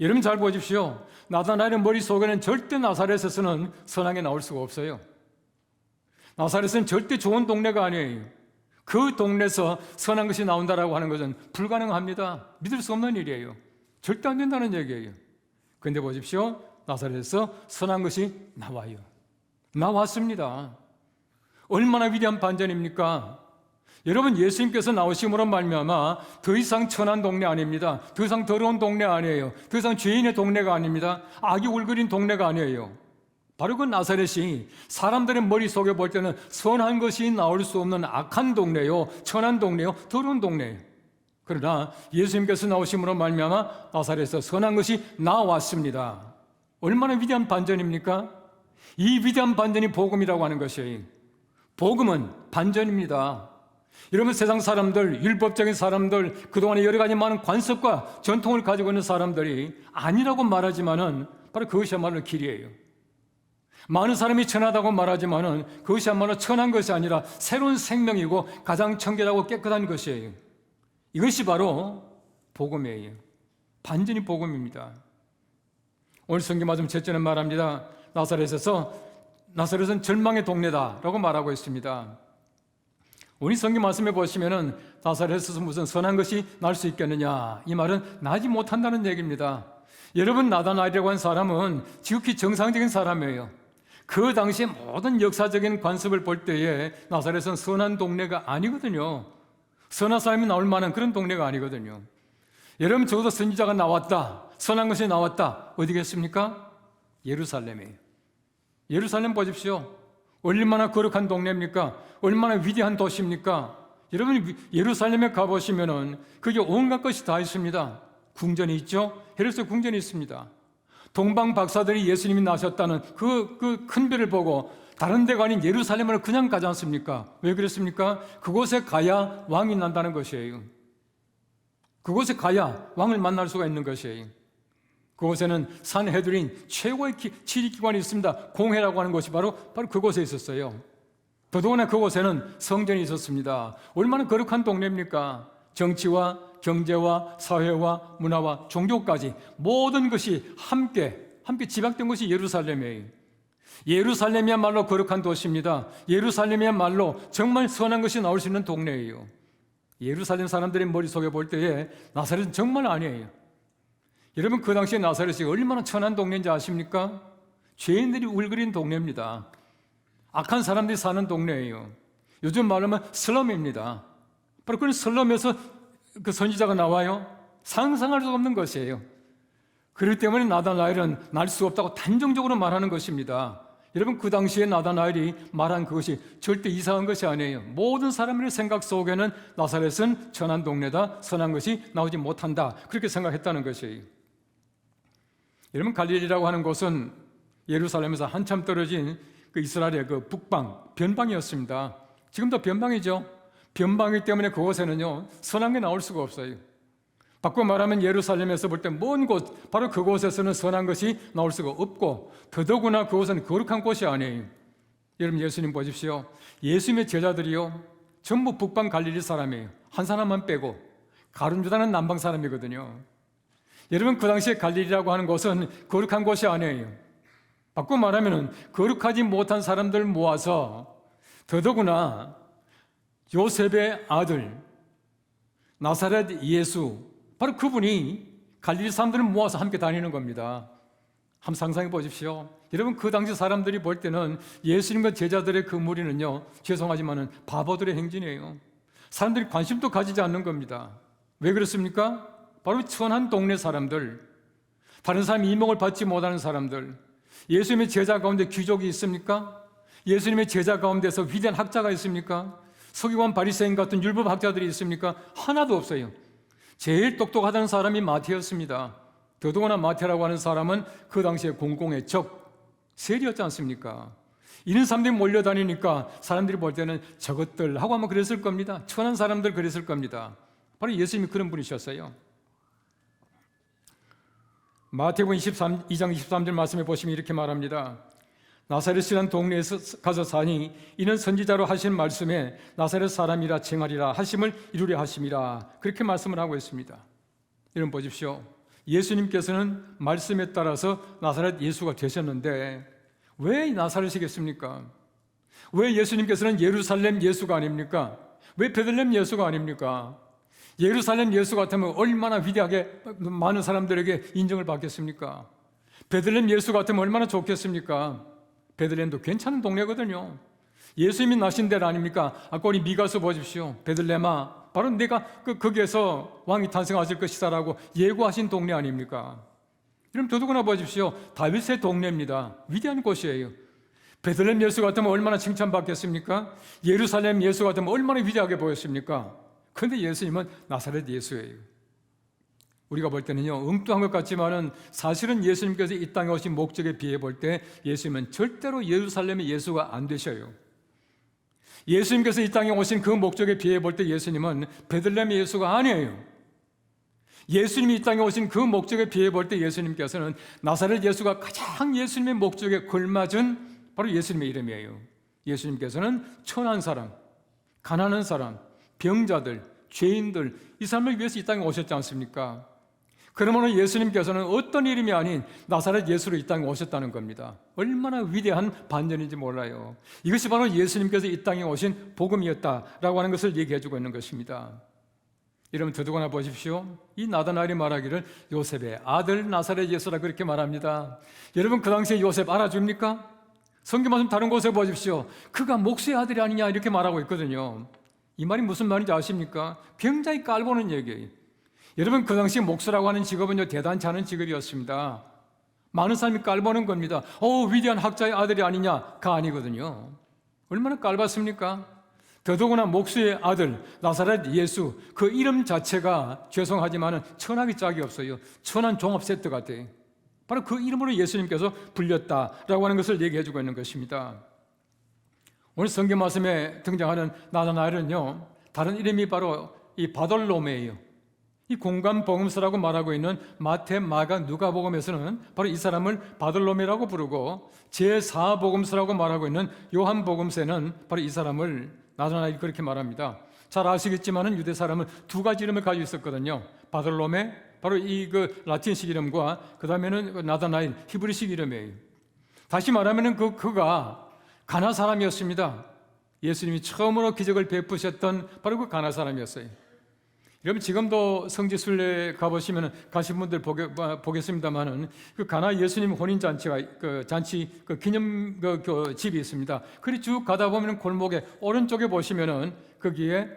여러분 잘 보십시오. 나다나엘의 머릿속에는 절대 나사렛에서는 선한 게 나올 수가 없어요. 나사렛은 절대 좋은 동네가 아니에요. 그 동네에서 선한 것이 나온다라고 하는 것은 불가능합니다. 믿을 수 없는 일이에요. 절대 안 된다는 얘기예요. 그런데 보십시오. 나사렛에서 선한 것이 나와요. 나왔습니다. 얼마나 위대한 반전입니까? 여러분, 예수님께서 나오심으로 말미암아 더 이상 천한 동네 아닙니다. 더 이상 더러운 동네 아니에요. 더 이상 죄인의 동네가 아닙니다. 악이 울거린 동네가 아니에요. 바로 그 나사렛이 사람들의 머릿속에 볼 때는 선한 것이 나올 수 없는 악한 동네요, 천한 동네요, 더러운 동네예요. 그러나 예수님께서 나오심으로 말미암아 나사렛에서 선한 것이 나왔습니다. 얼마나 위대한 반전입니까? 이 위대한 반전이 복음이라고 하는 것이에요. 복음은 반전입니다. 여러분, 세상 사람들, 율법적인 사람들, 그동안에 여러 가지 많은 관습과 전통을 가지고 있는 사람들이 아니라고 말하지만은 바로 그것이야말로 길이에요. 많은 사람이 천하다고 말하지만은 그것이야말로 천한 것이 아니라 새로운 생명이고 가장 청결하고 깨끗한 것이에요. 이것이 바로 복음이에요. 반전이 복음입니다. 오늘 성경 말씀 첫째는 말합니다. 나사렛은 절망의 동네다라고 말하고 있습니다. 우리 성경 말씀에 보시면은 나사렛에서 무슨 선한 것이 날 수 있겠느냐, 이 말은 나지 못한다는 얘기입니다. 여러분, 나다나엘이라고 한 사람은 지극히 정상적인 사람이에요. 그 당시에 모든 역사적인 관습을 볼 때에 나사렛은 선한 동네가 아니거든요. 선한 사람이 나올 만한 그런 동네가 아니거든요. 여러분, 적어도 선지자가 나왔다, 선한 것이 나왔다, 어디겠습니까? 예루살렘이에요. 예루살렘 보십시오. 얼마나 거룩한 동네입니까? 얼마나 위대한 도시입니까? 여러분, 예루살렘에 가보시면은 그게 온갖 것이 다 있습니다. 궁전이 있죠? 헤로스 궁전이 있습니다. 동방 박사들이 예수님이 나셨다는 그 큰 별을 보고 다른 데가 아닌 예루살렘을 그냥 가지 않습니까? 왜 그랬습니까? 그곳에 가야 왕이 난다는 것이에요. 그곳에 가야 왕을 만날 수가 있는 것이에요. 그곳에는 산헤드린 최고의 지리기관이 있습니다. 공회라고 하는 곳이 바로 그곳에 있었어요. 더더구나 그곳에는 성전이 있었습니다. 얼마나 거룩한 동네입니까? 정치와 경제와 사회와 문화와 종교까지 모든 것이 함께 집약된 것이 예루살렘이에요. 예루살렘이야말로 거룩한 도시입니다. 예루살렘이야말로 정말 선한 것이 나올 수 있는 동네예요. 예루살렘 사람들의 머릿속에 볼 때에 나사렛은 정말 아니에요. 여러분, 그 당시에 나사렛이 얼마나 천한 동네인지 아십니까? 죄인들이 울거린 동네입니다. 악한 사람들이 사는 동네예요. 요즘 말로 하면 슬럼입니다. 바로 그런 슬럼에서 그 선지자가 나와요. 상상할 수 없는 것이에요. 그렇기 때문에 나다나엘은 날 수 없다고 단정적으로 말하는 것입니다. 여러분 그 당시에 나다나엘이 말한 그것이 절대 이상한 것이 아니에요. 모든 사람들의 생각 속에는 나사렛은 천한 동네다, 선한 것이 나오지 못한다, 그렇게 생각했다는 것이에요. 여러분 갈릴리라고 하는 곳은 예루살렘에서 한참 떨어진 그 이스라엘의 그 북방, 변방이었습니다. 지금도 변방이죠. 변방이기 때문에 그곳에는요 선한 게 나올 수가 없어요. 바꿔 말하면 예루살렘에서 볼 때 먼 곳, 바로 그곳에서는 선한 것이 나올 수가 없고, 더더구나 그곳은 거룩한 곳이 아니에요. 여러분 예수님 보십시오. 예수님의 제자들이요 전부 북방 갈릴리 사람이에요. 한 사람만 빼고. 가룟 유다는 남방 사람이거든요. 여러분 그 당시에 갈릴리라고 하는 곳은 거룩한 곳이 아니에요. 바꿔 말하면 거룩하지 못한 사람들 모아서, 더더구나 요셉의 아들 나사렛 예수, 바로 그분이 갈릴리 사람들을 모아서 함께 다니는 겁니다. 한번 상상해 보십시오. 여러분 그 당시 사람들이 볼 때는 예수님과 제자들의 그 무리는요 죄송하지만은 바보들의 행진이에요. 사람들이 관심도 가지지 않는 겁니다. 왜 그렇습니까? 바로 천한 동네 사람들, 다른 사람이 이목을 받지 못하는 사람들. 예수님의 제자 가운데 귀족이 있습니까? 예수님의 제자 가운데서 위대한 학자가 있습니까? 서기관 바리새인 같은 율법 학자들이 있습니까? 하나도 없어요. 제일 똑똑하다는 사람이 마태였습니다. 더더구나 마태라고 하는 사람은 그 당시에 공공의 적, 세리였지 않습니까? 이런 사람들이 몰려다니니까 사람들이 볼 때는 저것들 하고 아마 그랬을 겁니다. 천한 사람들 그랬을 겁니다. 바로 예수님이 그런 분이셨어요. 마태복음 2장 23절 말씀에 보시면 이렇게 말합니다. 나사렛이라는 동네에서 가서 사니 이는 선지자로 하신 말씀에 나사렛 사람이라 칭하리라 하심을 이루려 하심이라, 그렇게 말씀을 하고 있습니다. 여러분 보십시오. 예수님께서는 말씀에 따라서 나사렛 예수가 되셨는데 왜 나사렛이겠습니까? 왜 예수님께서는 예루살렘 예수가 아닙니까? 왜 베들레헴 예수가 아닙니까? 예루살렘 예수 같으면 얼마나 위대하게 많은 사람들에게 인정을 받겠습니까? 베들레헴 예수 같으면 얼마나 좋겠습니까? 베들레헴도 괜찮은 동네거든요. 예수님이 나신 데가 아닙니까? 아까 우리 미가서 보십시오. 베들레헴아, 바로 내가 거기에서 왕이 탄생하실 것이다라고 예고하신 동네 아닙니까? 그럼 더더구나 보십시오. 다윗의 동네입니다. 위대한 곳이에요. 베들레헴 예수 같으면 얼마나 칭찬받겠습니까? 예루살렘 예수 같으면 얼마나 위대하게 보였습니까? 그런데 예수님은 나사렛 예수예요. 우리가 볼 때는요 엉뚱한 것 같지만은 사실은 예수님께서 이 땅에 오신 목적에 비해 볼 때 예수님은 절대로 예루살렘의 예수가 안 되셔요. 예수님께서 이 땅에 오신 그 목적에 비해 볼 때 예수님은 베들레헴의 예수가 아니에요. 예수님이 이 땅에 오신 그 목적에 비해 볼 때 예수님께서는 나사렛 예수가 가장 예수님의 목적에 걸맞은 바로 예수님의 이름이에요. 예수님께서는 천한 사람, 가난한 사람, 병자들, 죄인들, 이 사람을 위해서 이 땅에 오셨지 않습니까? 그러면 예수님께서는 어떤 이름이 아닌 나사렛 예수로 이 땅에 오셨다는 겁니다. 얼마나 위대한 반전인지 몰라요. 이것이 바로 예수님께서 이 땅에 오신 복음이었다라고 하는 것을 얘기해주고 있는 것입니다. 여러분 더더구나 보십시오. 이 나다나엘이 말하기를 요셉의 아들 나사렛 예수라 그렇게 말합니다. 여러분 그 당시에 요셉 알아줍니까? 성경 말씀 다른 곳에 보십시오. 그가 목수의 아들이 아니냐 이렇게 말하고 있거든요. 이 말이 무슨 말인지 아십니까? 굉장히 깔보는 얘기예요. 여러분 그 당시 목수라고 하는 직업은요 대단치 않은 직업이었습니다. 많은 사람이 깔보는 겁니다. 위대한 학자의 아들이 아니냐가 아니거든요. 얼마나 깔봤습니까? 더더구나 목수의 아들 나사렛 예수, 그 이름 자체가 죄송하지만 천하기 짝이 없어요. 천한 종합 세트 같아요. 바로 그 이름으로 예수님께서 불렸다라고 하는 것을 얘기해주고 있는 것입니다. 오늘 성경 말씀에 등장하는 나다나엘은요 다른 이름이 바로 이 바돌로메예요. 이 공간 복음서라고 말하고 있는 마태, 마가, 누가복음에서는 바로 이 사람을 바돌로메라고 부르고 제4복음서라고 말하고 있는 요한복음서에는 바로 이 사람을 나다나엘이 그렇게 말합니다. 잘 아시겠지만은 유대 사람은 두 가지 이름을 가지고 있었거든요. 바돌로메, 바로 이 그 라틴식 이름과 그 다음에는 나다나엘 히브리식 이름이에요. 다시 말하면은 그가 가나 사람이었습니다. 예수님이 처음으로 기적을 베푸셨던 바로 그 가나 사람이었어요. 여러분 지금도 성지 순례 가보시면 가신 분들 보겠습니다만은 그 가나 예수님 혼인 잔치가 그 기념 그 집이 있습니다. 그리 쭉 가다 보면 골목에 오른쪽에 보시면은 거기에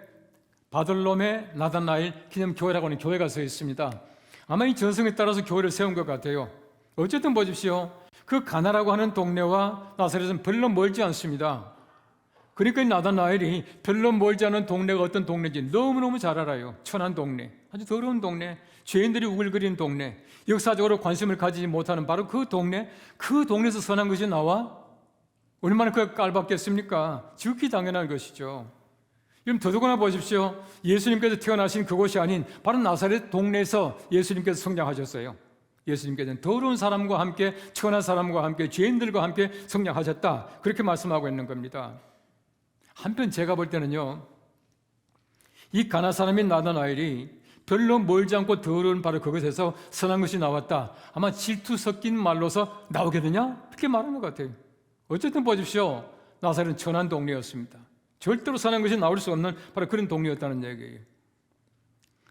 바돌로메 나다나엘 기념 교회라고 하는 교회가 서 있습니다. 아마 이 전승에 따라서 교회를 세운 것 같아요. 어쨌든 보십시오. 그 가나라고 하는 동네와 나사렛은 별로 멀지 않습니다. 그러니까 나다나엘이 별로 멀지 않은 동네가 어떤 동네인지 너무너무 잘 알아요. 천한 동네, 아주 더러운 동네, 죄인들이 우글거리는 동네, 역사적으로 관심을 가지지 못하는 바로 그 동네에서 선한 것이 나와 얼마나 그 깔봤겠습니까? 지극히 당연한 것이죠. 그럼 더더구나 보십시오. 예수님께서 태어나신 그곳이 아닌 바로 나사렛 동네에서 예수님께서 성장하셨어요. 예수님께서는 더러운 사람과 함께, 천한 사람과 함께, 죄인들과 함께 성장하셨다, 그렇게 말씀하고 있는 겁니다. 한편 제가 볼 때는요, 이 가나 사람인 나다나엘이 별로 멀지 않고 더러운 바로 그것에서 선한 것이 나왔다, 아마 질투 섞인 말로서 나오게 되냐? 그렇게 말하는 것 같아요. 어쨌든 보십시오. 나사렛은 천한 동네였습니다. 절대로 선한 것이 나올 수 없는 바로 그런 동네였다는 얘기예요.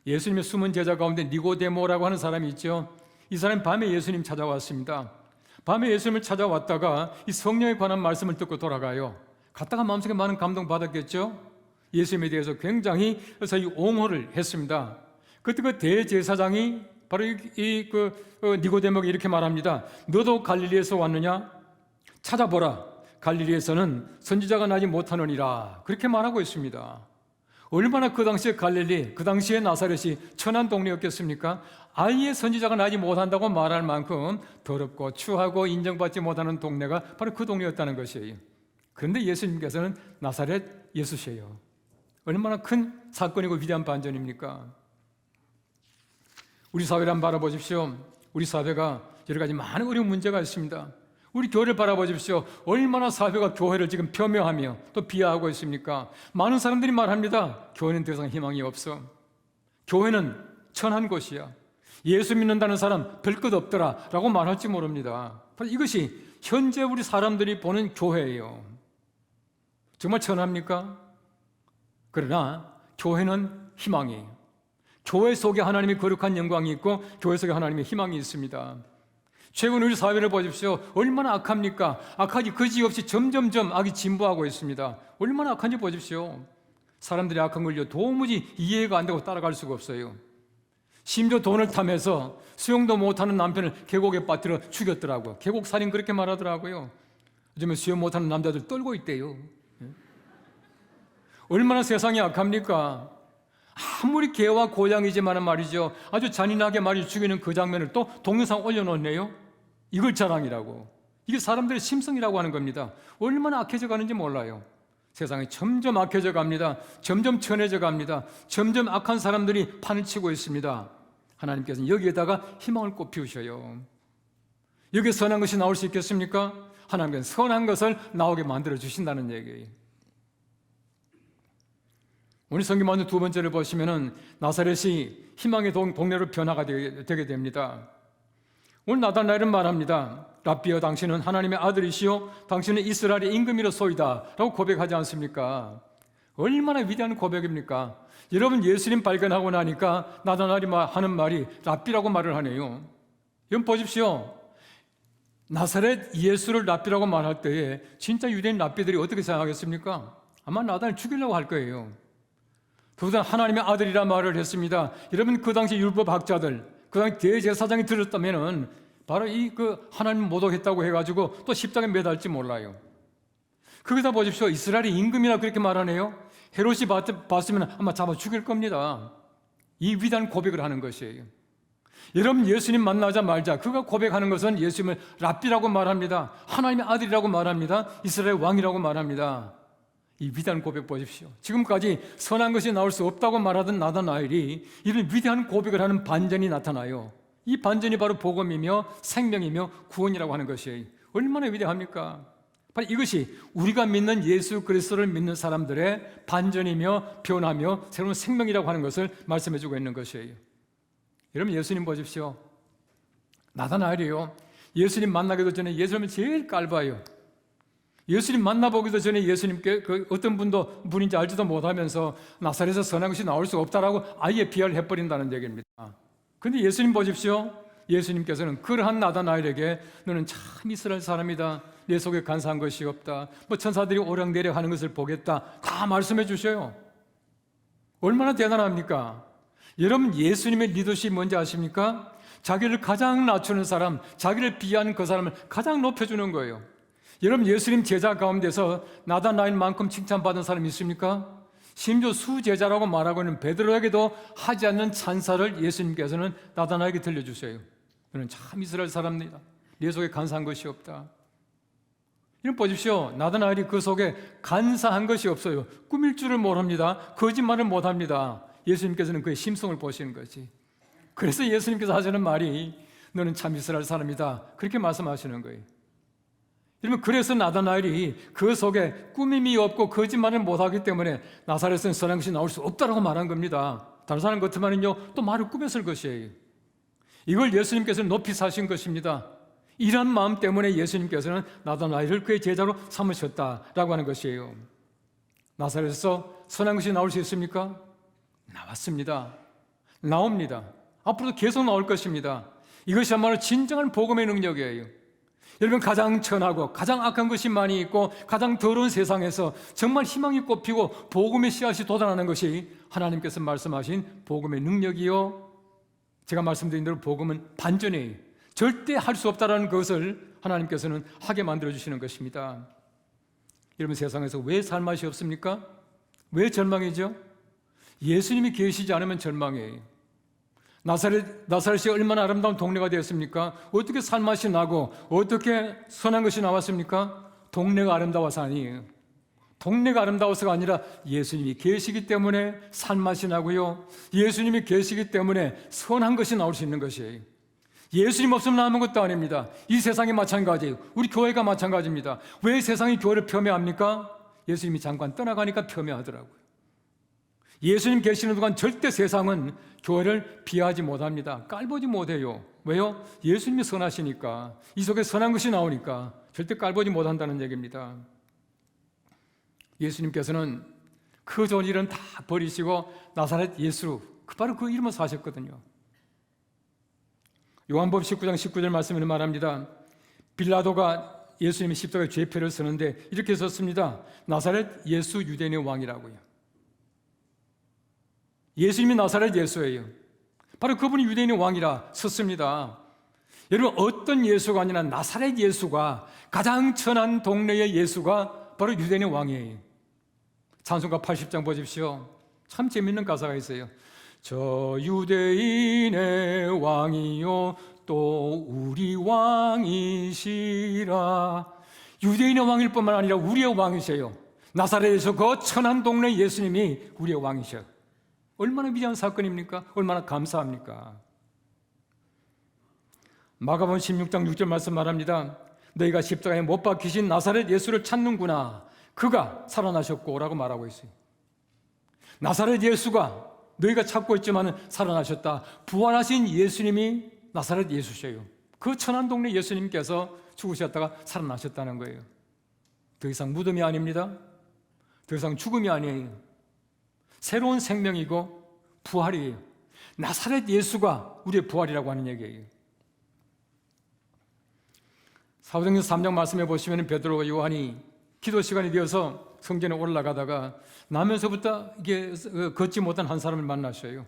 예수님의 숨은 제자 가운데 니고데모라고 하는 사람이 있죠. 이 사람이 밤에 예수님 찾아왔습니다. 밤에 예수님을 찾아왔다가 이 성령에 관한 말씀을 듣고 돌아가요. 갔다가 마음속에 많은 감동 받았겠죠. 예수님에 대해서 굉장히 그래서 옹호를 했습니다. 그때 그 대제사장이 바로 니고데모에게 이렇게 말합니다. 너도 갈릴리에서 왔느냐? 찾아보라. 갈릴리에서는 선지자가 나지 못하느니라. 그렇게 말하고 있습니다. 얼마나 그 당시에 갈릴리, 그 당시에 나사렛이 천한 동네였겠습니까? 아예 선지자가 나지 못한다고 말할 만큼 더럽고 추하고 인정받지 못하는 동네가 바로 그 동네였다는 것이에요. 그런데 예수님께서는 나사렛 예수시에요. 얼마나 큰 사건이고 위대한 반전입니까? 우리 사회를 한번 바라보십시오. 우리 사회가 여러 가지 많은 어려운 문제가 있습니다. 우리 교회를 바라보십시오. 얼마나 사회가 교회를 지금 폄훼하며 또 비하하고 있습니까? 많은 사람들이 말합니다. 교회는 더 이상 희망이 없어. 교회는 천한 곳이야. 예수 믿는다는 사람 별 것 없더라 라고 말할지 모릅니다. 이것이 현재 우리 사람들이 보는 교회예요. 정말 천합니까? 그러나 교회는 희망이에요. 교회 속에 하나님의 거룩한 영광이 있고 교회 속에 하나님의 희망이 있습니다. 최근 우리 사회를 보십시오. 얼마나 악합니까? 악하기 그지없이 점점점 악이 진보하고 있습니다. 얼마나 악한지 보십시오. 사람들이 악한 걸요 도무지 이해가 안 되고 따라갈 수가 없어요. 심지어 돈을 탐해서 수영도 못하는 남편을 계곡에 빠뜨려 죽였더라고요. 계곡 살인 그렇게 말하더라고요. 요즘에 수영 못하는 남자들 떨고 있대요. 얼마나 세상이 악합니까? 아무리 개와 고양이지만은 말이죠, 아주 잔인하게 말이 죽이는 그 장면을 또 동영상 올려놓네요. 이걸 자랑이라고. 이게 사람들의 심성이라고 하는 겁니다. 얼마나 악해져 가는지 몰라요. 세상이 점점 악해져 갑니다. 점점 천해져 갑니다. 점점 악한 사람들이 판을 치고 있습니다. 하나님께서는 여기에다가 희망을 꽃피우셔요. 여기에 선한 것이 나올 수 있겠습니까? 하나님께서는 선한 것을 나오게 만들어 주신다는 얘기예요. 오늘 성경 먼저 두 번째를 보시면은 나사렛이 희망의 동네로 변화가 되게 됩니다. 오늘 나다나엘은 말합니다. 랍비여, 당신은 하나님의 아들이시요 당신은 이스라엘의 임금이로소이다 라고 고백하지 않습니까? 얼마나 위대한 고백입니까? 여러분, 예수님 발견하고 나니까 나다나엘이 하는 말이 랍비라고 말을 하네요. 여러분 보십시오. 나사렛 예수를 랍비라고 말할 때에 진짜 유대인 랍비들이 어떻게 생각하겠습니까? 아마 나다나엘 죽이려고 할 거예요. 그보다 하나님의 아들이라 말을 했습니다. 여러분, 그 당시 율법학자들, 그 당시 대제사장이 들었다면은 바로 하나님 모독했다고 해가지고 또 십자가에 매달지 몰라요. 거기다 보십시오. 이스라엘의 임금이라 그렇게 말하네요. 헤롯이 봤으면 아마 잡아 죽일 겁니다. 이 위대한 고백을 하는 것이에요. 여러분, 예수님 만나자마자 그가 고백하는 것은 예수님을 랍비라고 말합니다. 하나님의 아들이라고 말합니다. 이스라엘 왕이라고 말합니다. 이 위대한 고백 보십시오. 지금까지 선한 것이 나올 수 없다고 말하던 나다나엘이 이런 위대한 고백을 하는 반전이 나타나요. 이 반전이 바로 복음이며 생명이며 구원이라고 하는 것이에요. 얼마나 위대합니까? 바로 이것이 우리가 믿는 예수 그리스도를 믿는 사람들의 반전이며 변화며 새로운 생명이라고 하는 것을 말씀해주고 있는 것이에요. 여러분, 예수님 보십시오. 나다나엘이요, 예수님 만나기도 전에 예수님은 제일 깔봐요. 예수님 만나보기도 전에 예수님께 어떤 분인지 알지도 못하면서 나사렛에서 선한 것이 나올 수 없다라고 아예 비하를 해버린다는 얘기입니다. 그런데 예수님 보십시오. 예수님께서는 그러한 나다나엘에게 너는 참 이스라엘 사람이다. 내 속에 간사한 것이 없다. 천사들이 오락내락 하는 것을 보겠다. 다 말씀해 주셔요. 얼마나 대단합니까? 여러분, 예수님의 리더십이 뭔지 아십니까? 자기를 가장 낮추는 사람, 자기를 비하하는 그 사람을 가장 높여주는 거예요. 여러분, 예수님 제자 가운데서 나다나엘만큼 칭찬받은 사람이 있습니까? 심지어 수제자라고 말하고 있는 베드로에게도 하지 않는 찬사를 예수님께서는 나다나엘에게 들려주세요. 너는 참 이스라엘 사람이다. 네 속에 간사한 것이 없다. 이런 보십시오. 나다나엘이 그 속에 간사한 것이 없어요. 꾸밀 줄을 모릅니다. 거짓말을 못합니다. 예수님께서는 그의 심성을 보시는 거지. 그래서 예수님께서 하시는 말이 너는 참 이스라엘 사람이다. 그렇게 말씀하시는 거예요. 여러분, 그래서 나다나엘이 그 속에 꾸밈이 없고 거짓말을 못하기 때문에 나사렛에서 선한 것이 나올 수 없다라고 말한 겁니다. 다른 사람 같으면요 또 말을 꾸몄을 것이에요. 이걸 예수님께서는 높이 사신 것입니다. 이런 마음 때문에 예수님께서는 나다나엘을 그의 제자로 삼으셨다라고 하는 것이에요. 나사렛에서 선한 것이 나올 수 있습니까? 나왔습니다. 나옵니다. 앞으로도 계속 나올 것입니다. 이것이야말로 진정한 복음의 능력이에요. 여러분, 가장 천하고 가장 악한 것이 많이 있고 가장 더러운 세상에서 정말 희망이 꽃피고 복음의 씨앗이 돋아나는 것이 하나님께서 말씀하신 복음의 능력이요, 제가 말씀드린 대로 복음은 반전이에요. 절대 할 수 없다라는 것을 하나님께서는 하게 만들어주시는 것입니다. 여러분, 세상에서 왜 살맛이 없습니까? 왜 절망이죠? 예수님이 계시지 않으면 절망이에요. 나사렛이 얼마나 아름다운 동네가 되었습니까? 어떻게 살맛이 나고 어떻게 선한 것이 나왔습니까? 동네가 아름다워서 아니에요. 동네가 아름다워서가 아니라 예수님이 계시기 때문에 살맛이 나고요, 예수님이 계시기 때문에 선한 것이 나올 수 있는 것이에요. 예수님 없으면 아무것도 아닙니다. 이 세상이 마찬가지예요. 우리 교회가 마찬가지입니다. 왜 세상이 교회를 폄훼합니까? 예수님이 잠깐 떠나가니까 폄훼하더라고요. 예수님 계시는 동안 절대 세상은 교회를 비하하지 못합니다. 깔보지 못해요. 왜요? 예수님이 선하시니까, 이 속에 선한 것이 나오니까 절대 깔보지 못한다는 얘기입니다. 예수님께서는 그 좋은 일은 다 버리시고 나사렛 예수, 바로 그 이름을 사셨거든요. 요한복음 19장 19절 말씀을 말합니다. 빌라도가 예수님의 십자가에 죄표를 쓰는데 이렇게 썼습니다. 나사렛 예수 유대인의 왕이라고요. 예수님이 나사렛 예수예요. 바로 그분이 유대인의 왕이라 썼습니다. 여러분, 어떤 예수가 아니라 나사렛 예수가, 가장 천한 동네의 예수가 바로 유대인의 왕이에요. 찬송가 80장 보십시오. 참 재밌는 가사가 있어요. 저 유대인의 왕이요 또 우리 왕이시라. 유대인의 왕일 뿐만 아니라 우리의 왕이세요. 나사렛에서 그 천한 동네 예수님이 우리의 왕이셔. 얼마나 위대한 사건입니까? 얼마나 감사합니까? 마가복음 16장 6절 말씀 말합니다. 너희가 십자가에 못 박히신 나사렛 예수를 찾는구나. 그가 살아나셨고 라고 말하고 있어요. 나사렛 예수가 너희가 찾고 있지만 살아나셨다. 부활하신 예수님이 나사렛 예수셔요. 그 천한 동네 예수님께서 죽으셨다가 살아나셨다는 거예요. 더 이상 무덤이 아닙니다. 더 이상 죽음이 아니에요. 새로운 생명이고 부활이에요. 나사렛 예수가 우리의 부활이라고 하는 얘기예요. 사도행전 3장 말씀해 보시면 베드로와 요한이 기도 시간이 되어서 성전에 올라가다가 나면서부터 이게 걷지 못한 한 사람을 만나셔요.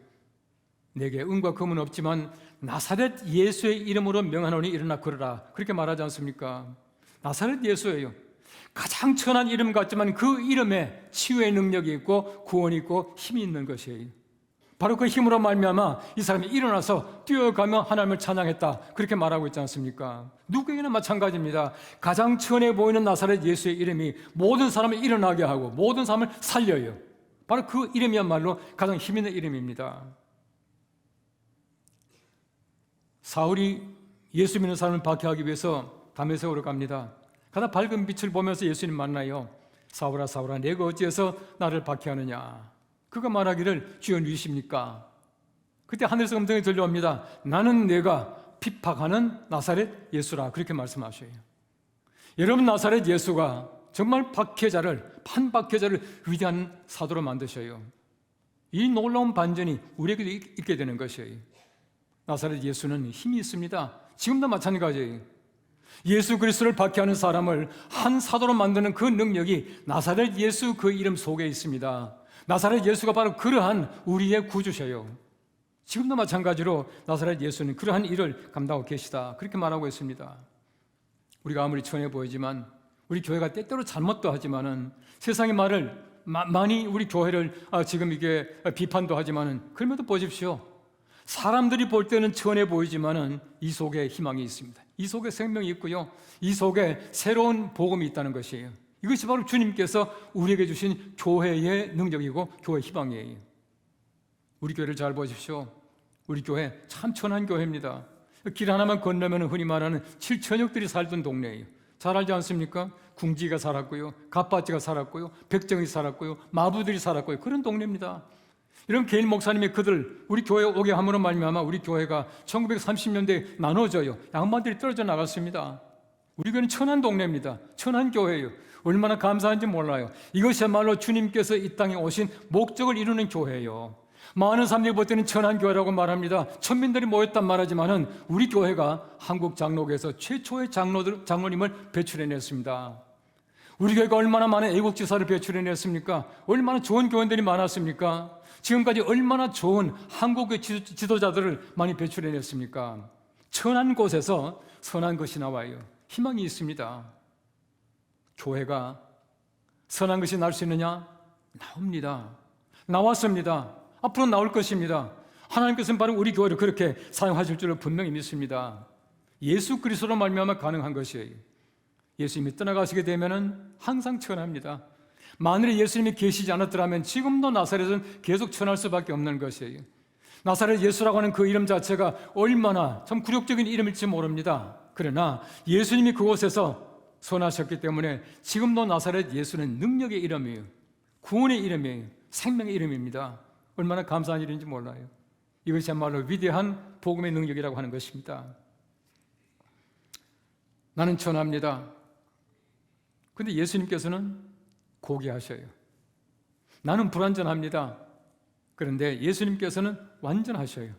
내게 은과 금은 없지만 나사렛 예수의 이름으로 명하노니 일어나 걸으라. 그렇게 말하지 않습니까? 나사렛 예수예요. 가장 천한 이름 같지만 그 이름에 치유의 능력이 있고 구원이 있고 힘이 있는 것이에요. 바로 그 힘으로 말미암아 이 사람이 일어나서 뛰어가며 하나님을 찬양했다. 그렇게 말하고 있지 않습니까? 누구에게나 마찬가지입니다. 가장 천해 보이는 나사렛 예수의 이름이 모든 사람을 일어나게 하고 모든 사람을 살려요. 바로 그 이름이야말로 가장 힘 있는 이름입니다. 사울이 예수 믿는 사람을 박해하기 위해서 다메섹으로 갑니다. 가다 밝은 빛을 보면서 예수님 만나요. 사울아 사울아 내가 어찌해서 나를 박해하느냐. 그가 말하기를 주여 누구십니까? 그때 하늘에서 음성이 들려옵니다. 나는 내가 핍박하는 나사렛 예수라. 그렇게 말씀하셔요. 여러분, 나사렛 예수가 정말 판박해자를 위대한 사도로 만드셔요. 이 놀라운 반전이 우리에게도 있게 되는 것이에요. 나사렛 예수는 힘이 있습니다. 지금도 마찬가지예요. 예수 그리스도를 박해하는 사람을 한 사도로 만드는 그 능력이 나사렛 예수 그 이름 속에 있습니다. 나사렛 예수가 바로 그러한 우리의 구주셔요. 지금도 마찬가지로 나사렛 예수는 그러한 일을 감당하고 계시다, 그렇게 말하고 있습니다. 우리가 아무리 천해 보이지만, 우리 교회가 때때로 잘못도 하지만은, 세상의 말을 많이 우리 교회를 지금 이게 비판도 하지만은, 그럼에도 보십시오. 사람들이 볼 때는 천해 보이지만은 이 속에 희망이 있습니다. 이 속에 생명이 있고요, 이 속에 새로운 복음이 있다는 것이에요. 이것이 바로 주님께서 우리에게 주신 교회의 능력이고 교회의 희망이에요. 우리 교회를 잘 보십시오. 우리 교회 참 천한 교회입니다. 길 하나만 건너면 흔히 말하는 7천역들이 살던 동네예요. 잘 알지 않습니까? 궁지가 살았고요, 갓바지가 살았고요, 백정이 살았고요, 마부들이 살았고요, 그런 동네입니다. 이런 개인 목사님이 그들 우리 교회에 오게 함으로 말미암아 우리 교회가 1930년대에 나눠져요. 양반들이 떨어져 나갔습니다. 우리 교회는 천한 동네입니다. 천한 교회예요. 얼마나 감사한지 몰라요. 이것이야말로 주님께서 이 땅에 오신 목적을 이루는 교회예요. 많은 사람들이 볼 때는 천한 교회라고 말합니다. 천민들이 모였단 말하지만은 우리 교회가 한국 장로교에서 최초의 장로님을 배출해냈습니다. 우리 교회가 얼마나 많은 애국지사를 배출해냈습니까? 얼마나 좋은 교원들이 많았습니까? 지금까지 얼마나 좋은 한국의 지도자들을 많이 배출해냈습니까? 천한 곳에서 선한 것이 나와요. 희망이 있습니다. 교회가 선한 것이 날 수 있느냐? 나옵니다. 나왔습니다. 앞으로 나올 것입니다. 하나님께서는 바로 우리 교회를 그렇게 사용하실 줄을 분명히 믿습니다. 예수 그리스도로 말미암아 가능한 것이에요. 예수님이 떠나가시게 되면은 항상 천합니다. 만일에 예수님이 계시지 않았더라면 지금도 나사렛은 계속 천할 수밖에 없는 것이에요. 나사렛 예수라고 하는 그 이름 자체가 얼마나 참 굴욕적인 이름일지 모릅니다. 그러나 예수님이 그곳에서 선하셨기 때문에 지금도 나사렛 예수는 능력의 이름이에요. 구원의 이름이에요. 생명의 이름입니다. 얼마나 감사한 일인지 몰라요. 이것이야말로 위대한 복음의 능력이라고 하는 것입니다. 나는 천합니다. 그런데 예수님께서는 고귀하셔요. 나는 불완전합니다. 그런데 예수님께서는 완전하셔요.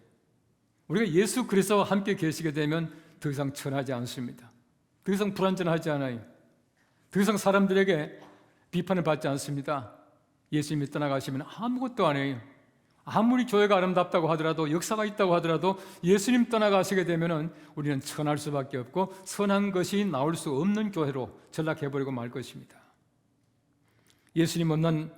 우리가 예수 그리스도와 함께 계시게 되면 더 이상 천하지 않습니다. 더 이상 불완전하지 않아요. 더 이상 사람들에게 비판을 받지 않습니다. 예수님이 떠나가시면 아무것도 안 해요. 아무리 교회가 아름답다고 하더라도, 역사가 있다고 하더라도 예수님 떠나가시게 되면 우리는 천할 수밖에 없고 선한 것이 나올 수 없는 교회로 전락해버리고 말 것입니다. 예수님 없는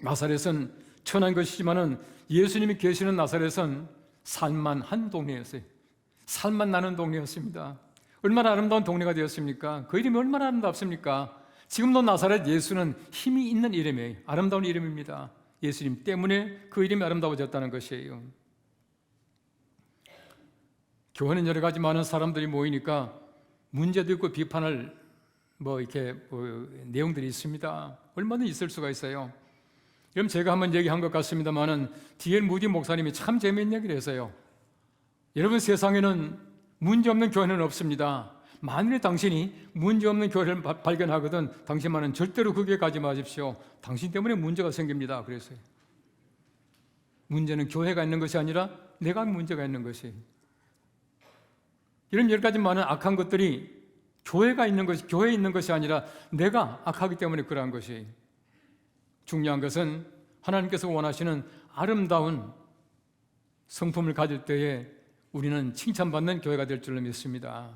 나사렛은 천한 것이지만은 예수님이 계시는 나사렛은 살만 한 동네였어요. 살만 나는 동네였습니다. 얼마나 아름다운 동네가 되었습니까? 그 이름이 얼마나 아름답습니까? 지금도 나사렛 예수는 힘이 있는 이름이에요. 아름다운 이름입니다. 예수님 때문에 그 이름이 아름다워졌다는 것이에요. 교회는 여러 가지 많은 사람들이 모이니까 문제도 있고 비판할 내용들이 있습니다. 얼마든지 있을 수가 있어요. 그럼 제가 한번 얘기한 것 같습니다만은 D.L. 무디 목사님이 참 재미있는 얘기를 했어요. 여러분, 세상에는 문제 없는 교회는 없습니다. 만일에 당신이 문제 없는 교회를 발견하거든 당신만은 절대로 거기에 가지 마십시오. 당신 때문에 문제가 생깁니다. 그랬어요. 문제는 교회가 있는 것이 아니라 내가 문제가 있는 것이. 이런 여러 가지 많은 악한 것들이 교회에 있는 것이 아니라 내가 악하기 때문에 그러한 것이. 중요한 것은 하나님께서 원하시는 아름다운 성품을 가질 때에 우리는 칭찬받는 교회가 될 줄로 믿습니다.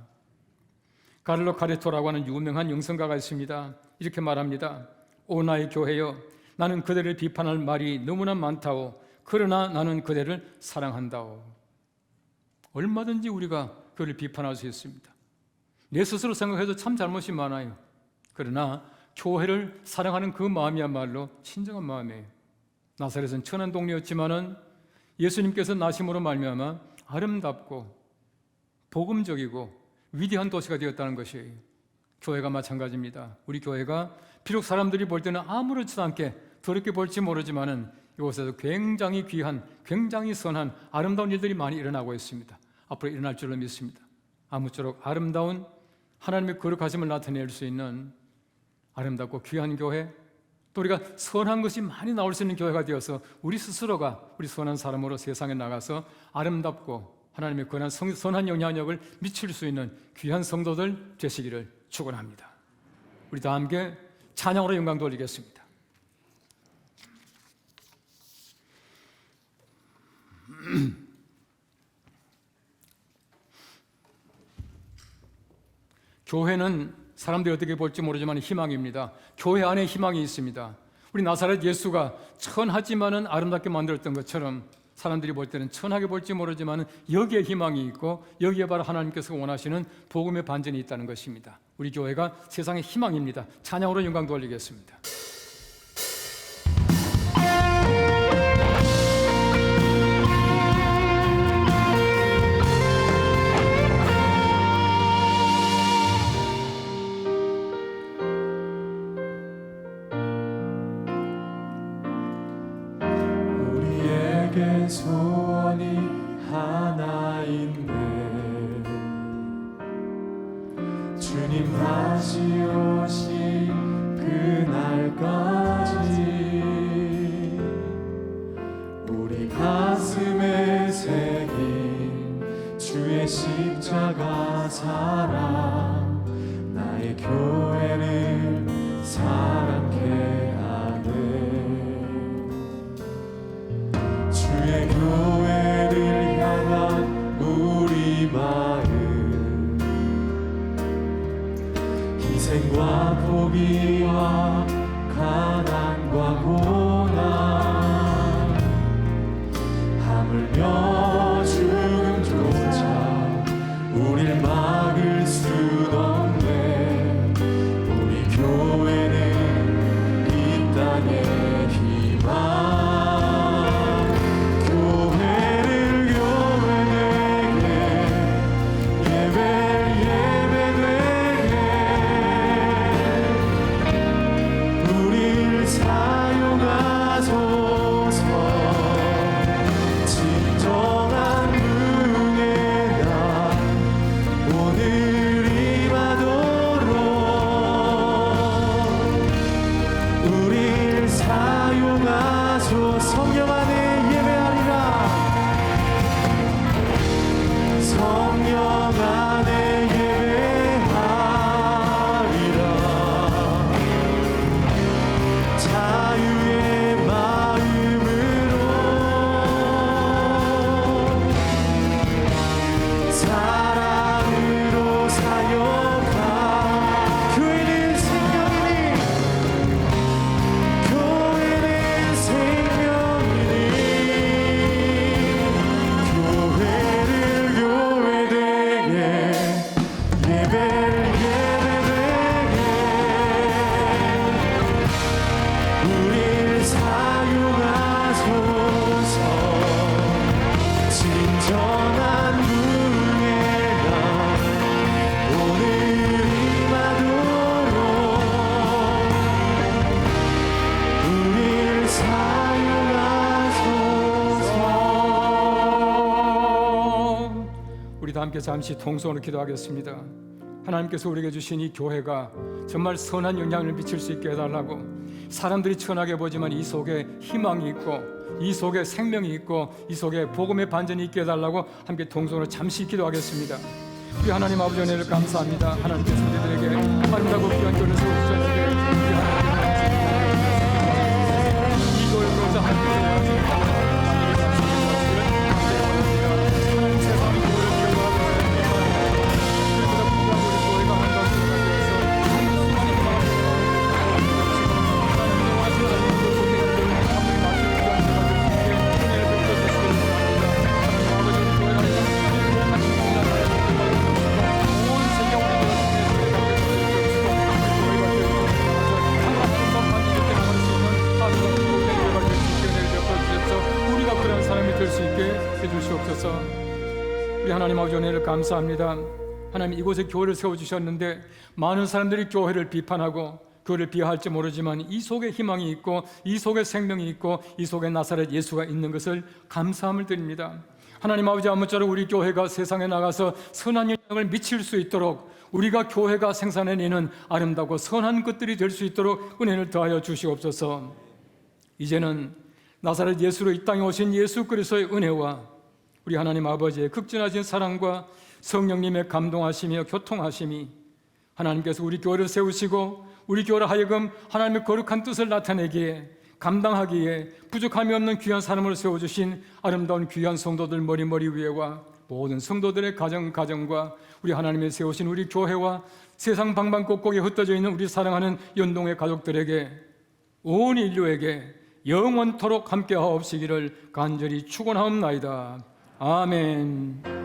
카를로 카레토라고 하는 유명한 영성가가 있습니다. 이렇게 말합니다. 오 나의 교회여, 나는 그대를 비판할 말이 너무나 많다오. 그러나 나는 그대를 사랑한다오. 얼마든지 우리가 그를 비판할 수 있습니다. 내 스스로 생각해도 참 잘못이 많아요. 그러나 교회를 사랑하는 그 마음이야말로 진정한 마음이에요. 나사렛은 천한 동네였지만은 예수님께서 나심으로 말미암아 아름답고 복음적이고 위대한 도시가 되었다는 것이에요. 교회가 마찬가지입니다. 우리 교회가 비록 사람들이 볼 때는 아무렇지도 않게 더럽게 볼지 모르지만은 이곳에서 굉장히 귀한, 굉장히 선한 아름다운 일들이 많이 일어나고 있습니다. 앞으로 일어날 줄로 믿습니다. 아무쪼록 아름다운 하나님의 거룩하심을 나타낼 수 있는 아름답고 귀한 교회, 또 우리가 선한 것이 많이 나올 수 있는 교회가 되어서 우리 스스로가 우리 선한 사람으로 세상에 나가서 아름답고 하나님의 권한 선한 영향력을 미칠 수 있는 귀한 성도들 되시기를 축원합니다. 우리 다 함께 찬양으로 영광 돌리겠습니다. 교회는 사람들이 어떻게 볼지 모르지만 희망입니다. 교회 안에 희망이 있습니다. 우리 나사렛 예수가 천하지만은 아름답게 만들었던 것처럼 사람들이 볼 때는 천하게 볼지 모르지만 여기에 희망이 있고 여기에 바로 하나님께서 원하시는 복음의 반전이 있다는 것입니다. 우리 교회가 세상의 희망입니다. 찬양으로 영광 돌리겠습니다. 우리에게 소원이 하나 있네. 주님 다시 오신 그날까지 우리 가슴에 새긴 주의 십자가 사랑 나의 교회를 사랑케 하네. 주의 교회를 향한 우리 마음 희생과 포기와 가난과 고난 하물며 죽음조차 우릴 막을 수 없네. 우리 교회는 이 땅의 희망 함께 잠시 통성으로 기도하겠습니다. 하나님께서 우리에게 주신 이 교회가 정말 선한 영향을 미칠 수 있게 해달라고. 사람들이 천하게 보지만 이 속에 희망이 있고 이 속에 생명이 있고 이 속에 복음의 반전이 있게 해달라고 함께 통성으로 잠시 기도하겠습니다. 우리 하나님 아버지 은혜를 감사합니다. 하나님께서 우리들에게 아름다고 귀한 교회를 세워주셨는데 우리 하나님께 이 교회로서 하나님께서 우리 하나님 아버지 은혜를 감사합니다. 하나님 이곳에 교회를 세워주셨는데 많은 사람들이 교회를 비판하고 교회를 비하할지 모르지만 이 속에 희망이 있고 이 속에 생명이 있고 이 속에 나사렛 예수가 있는 것을 감사함을 드립니다. 하나님 아버지 아무쪼록 우리 교회가 세상에 나가서 선한 영향을 미칠 수 있도록 우리가 교회가 생산해내는 아름다고 선한 것들이 될 수 있도록 은혜를 더하여 주시옵소서. 이제는 나사렛 예수로 이 땅에 오신 예수 그리스도의 은혜와 우리 하나님 아버지의 극진하신 사랑과 성령님의 감동하심이며 교통하심이 하나님께서 우리 교회를 세우시고 우리 교회를 하여금 하나님의 거룩한 뜻을 나타내기에 감당하기에 부족함이 없는 귀한 사람을 세워주신 아름다운 귀한 성도들 머리 위에와 모든 성도들의 가정과 우리 하나님의 세우신 우리 교회와 세상 방방곡곡에 흩어져 있는 우리 사랑하는 연동의 가족들에게 온 인류에게 영원토록 함께하옵시기를 간절히 축원하옵나이다. 아멘.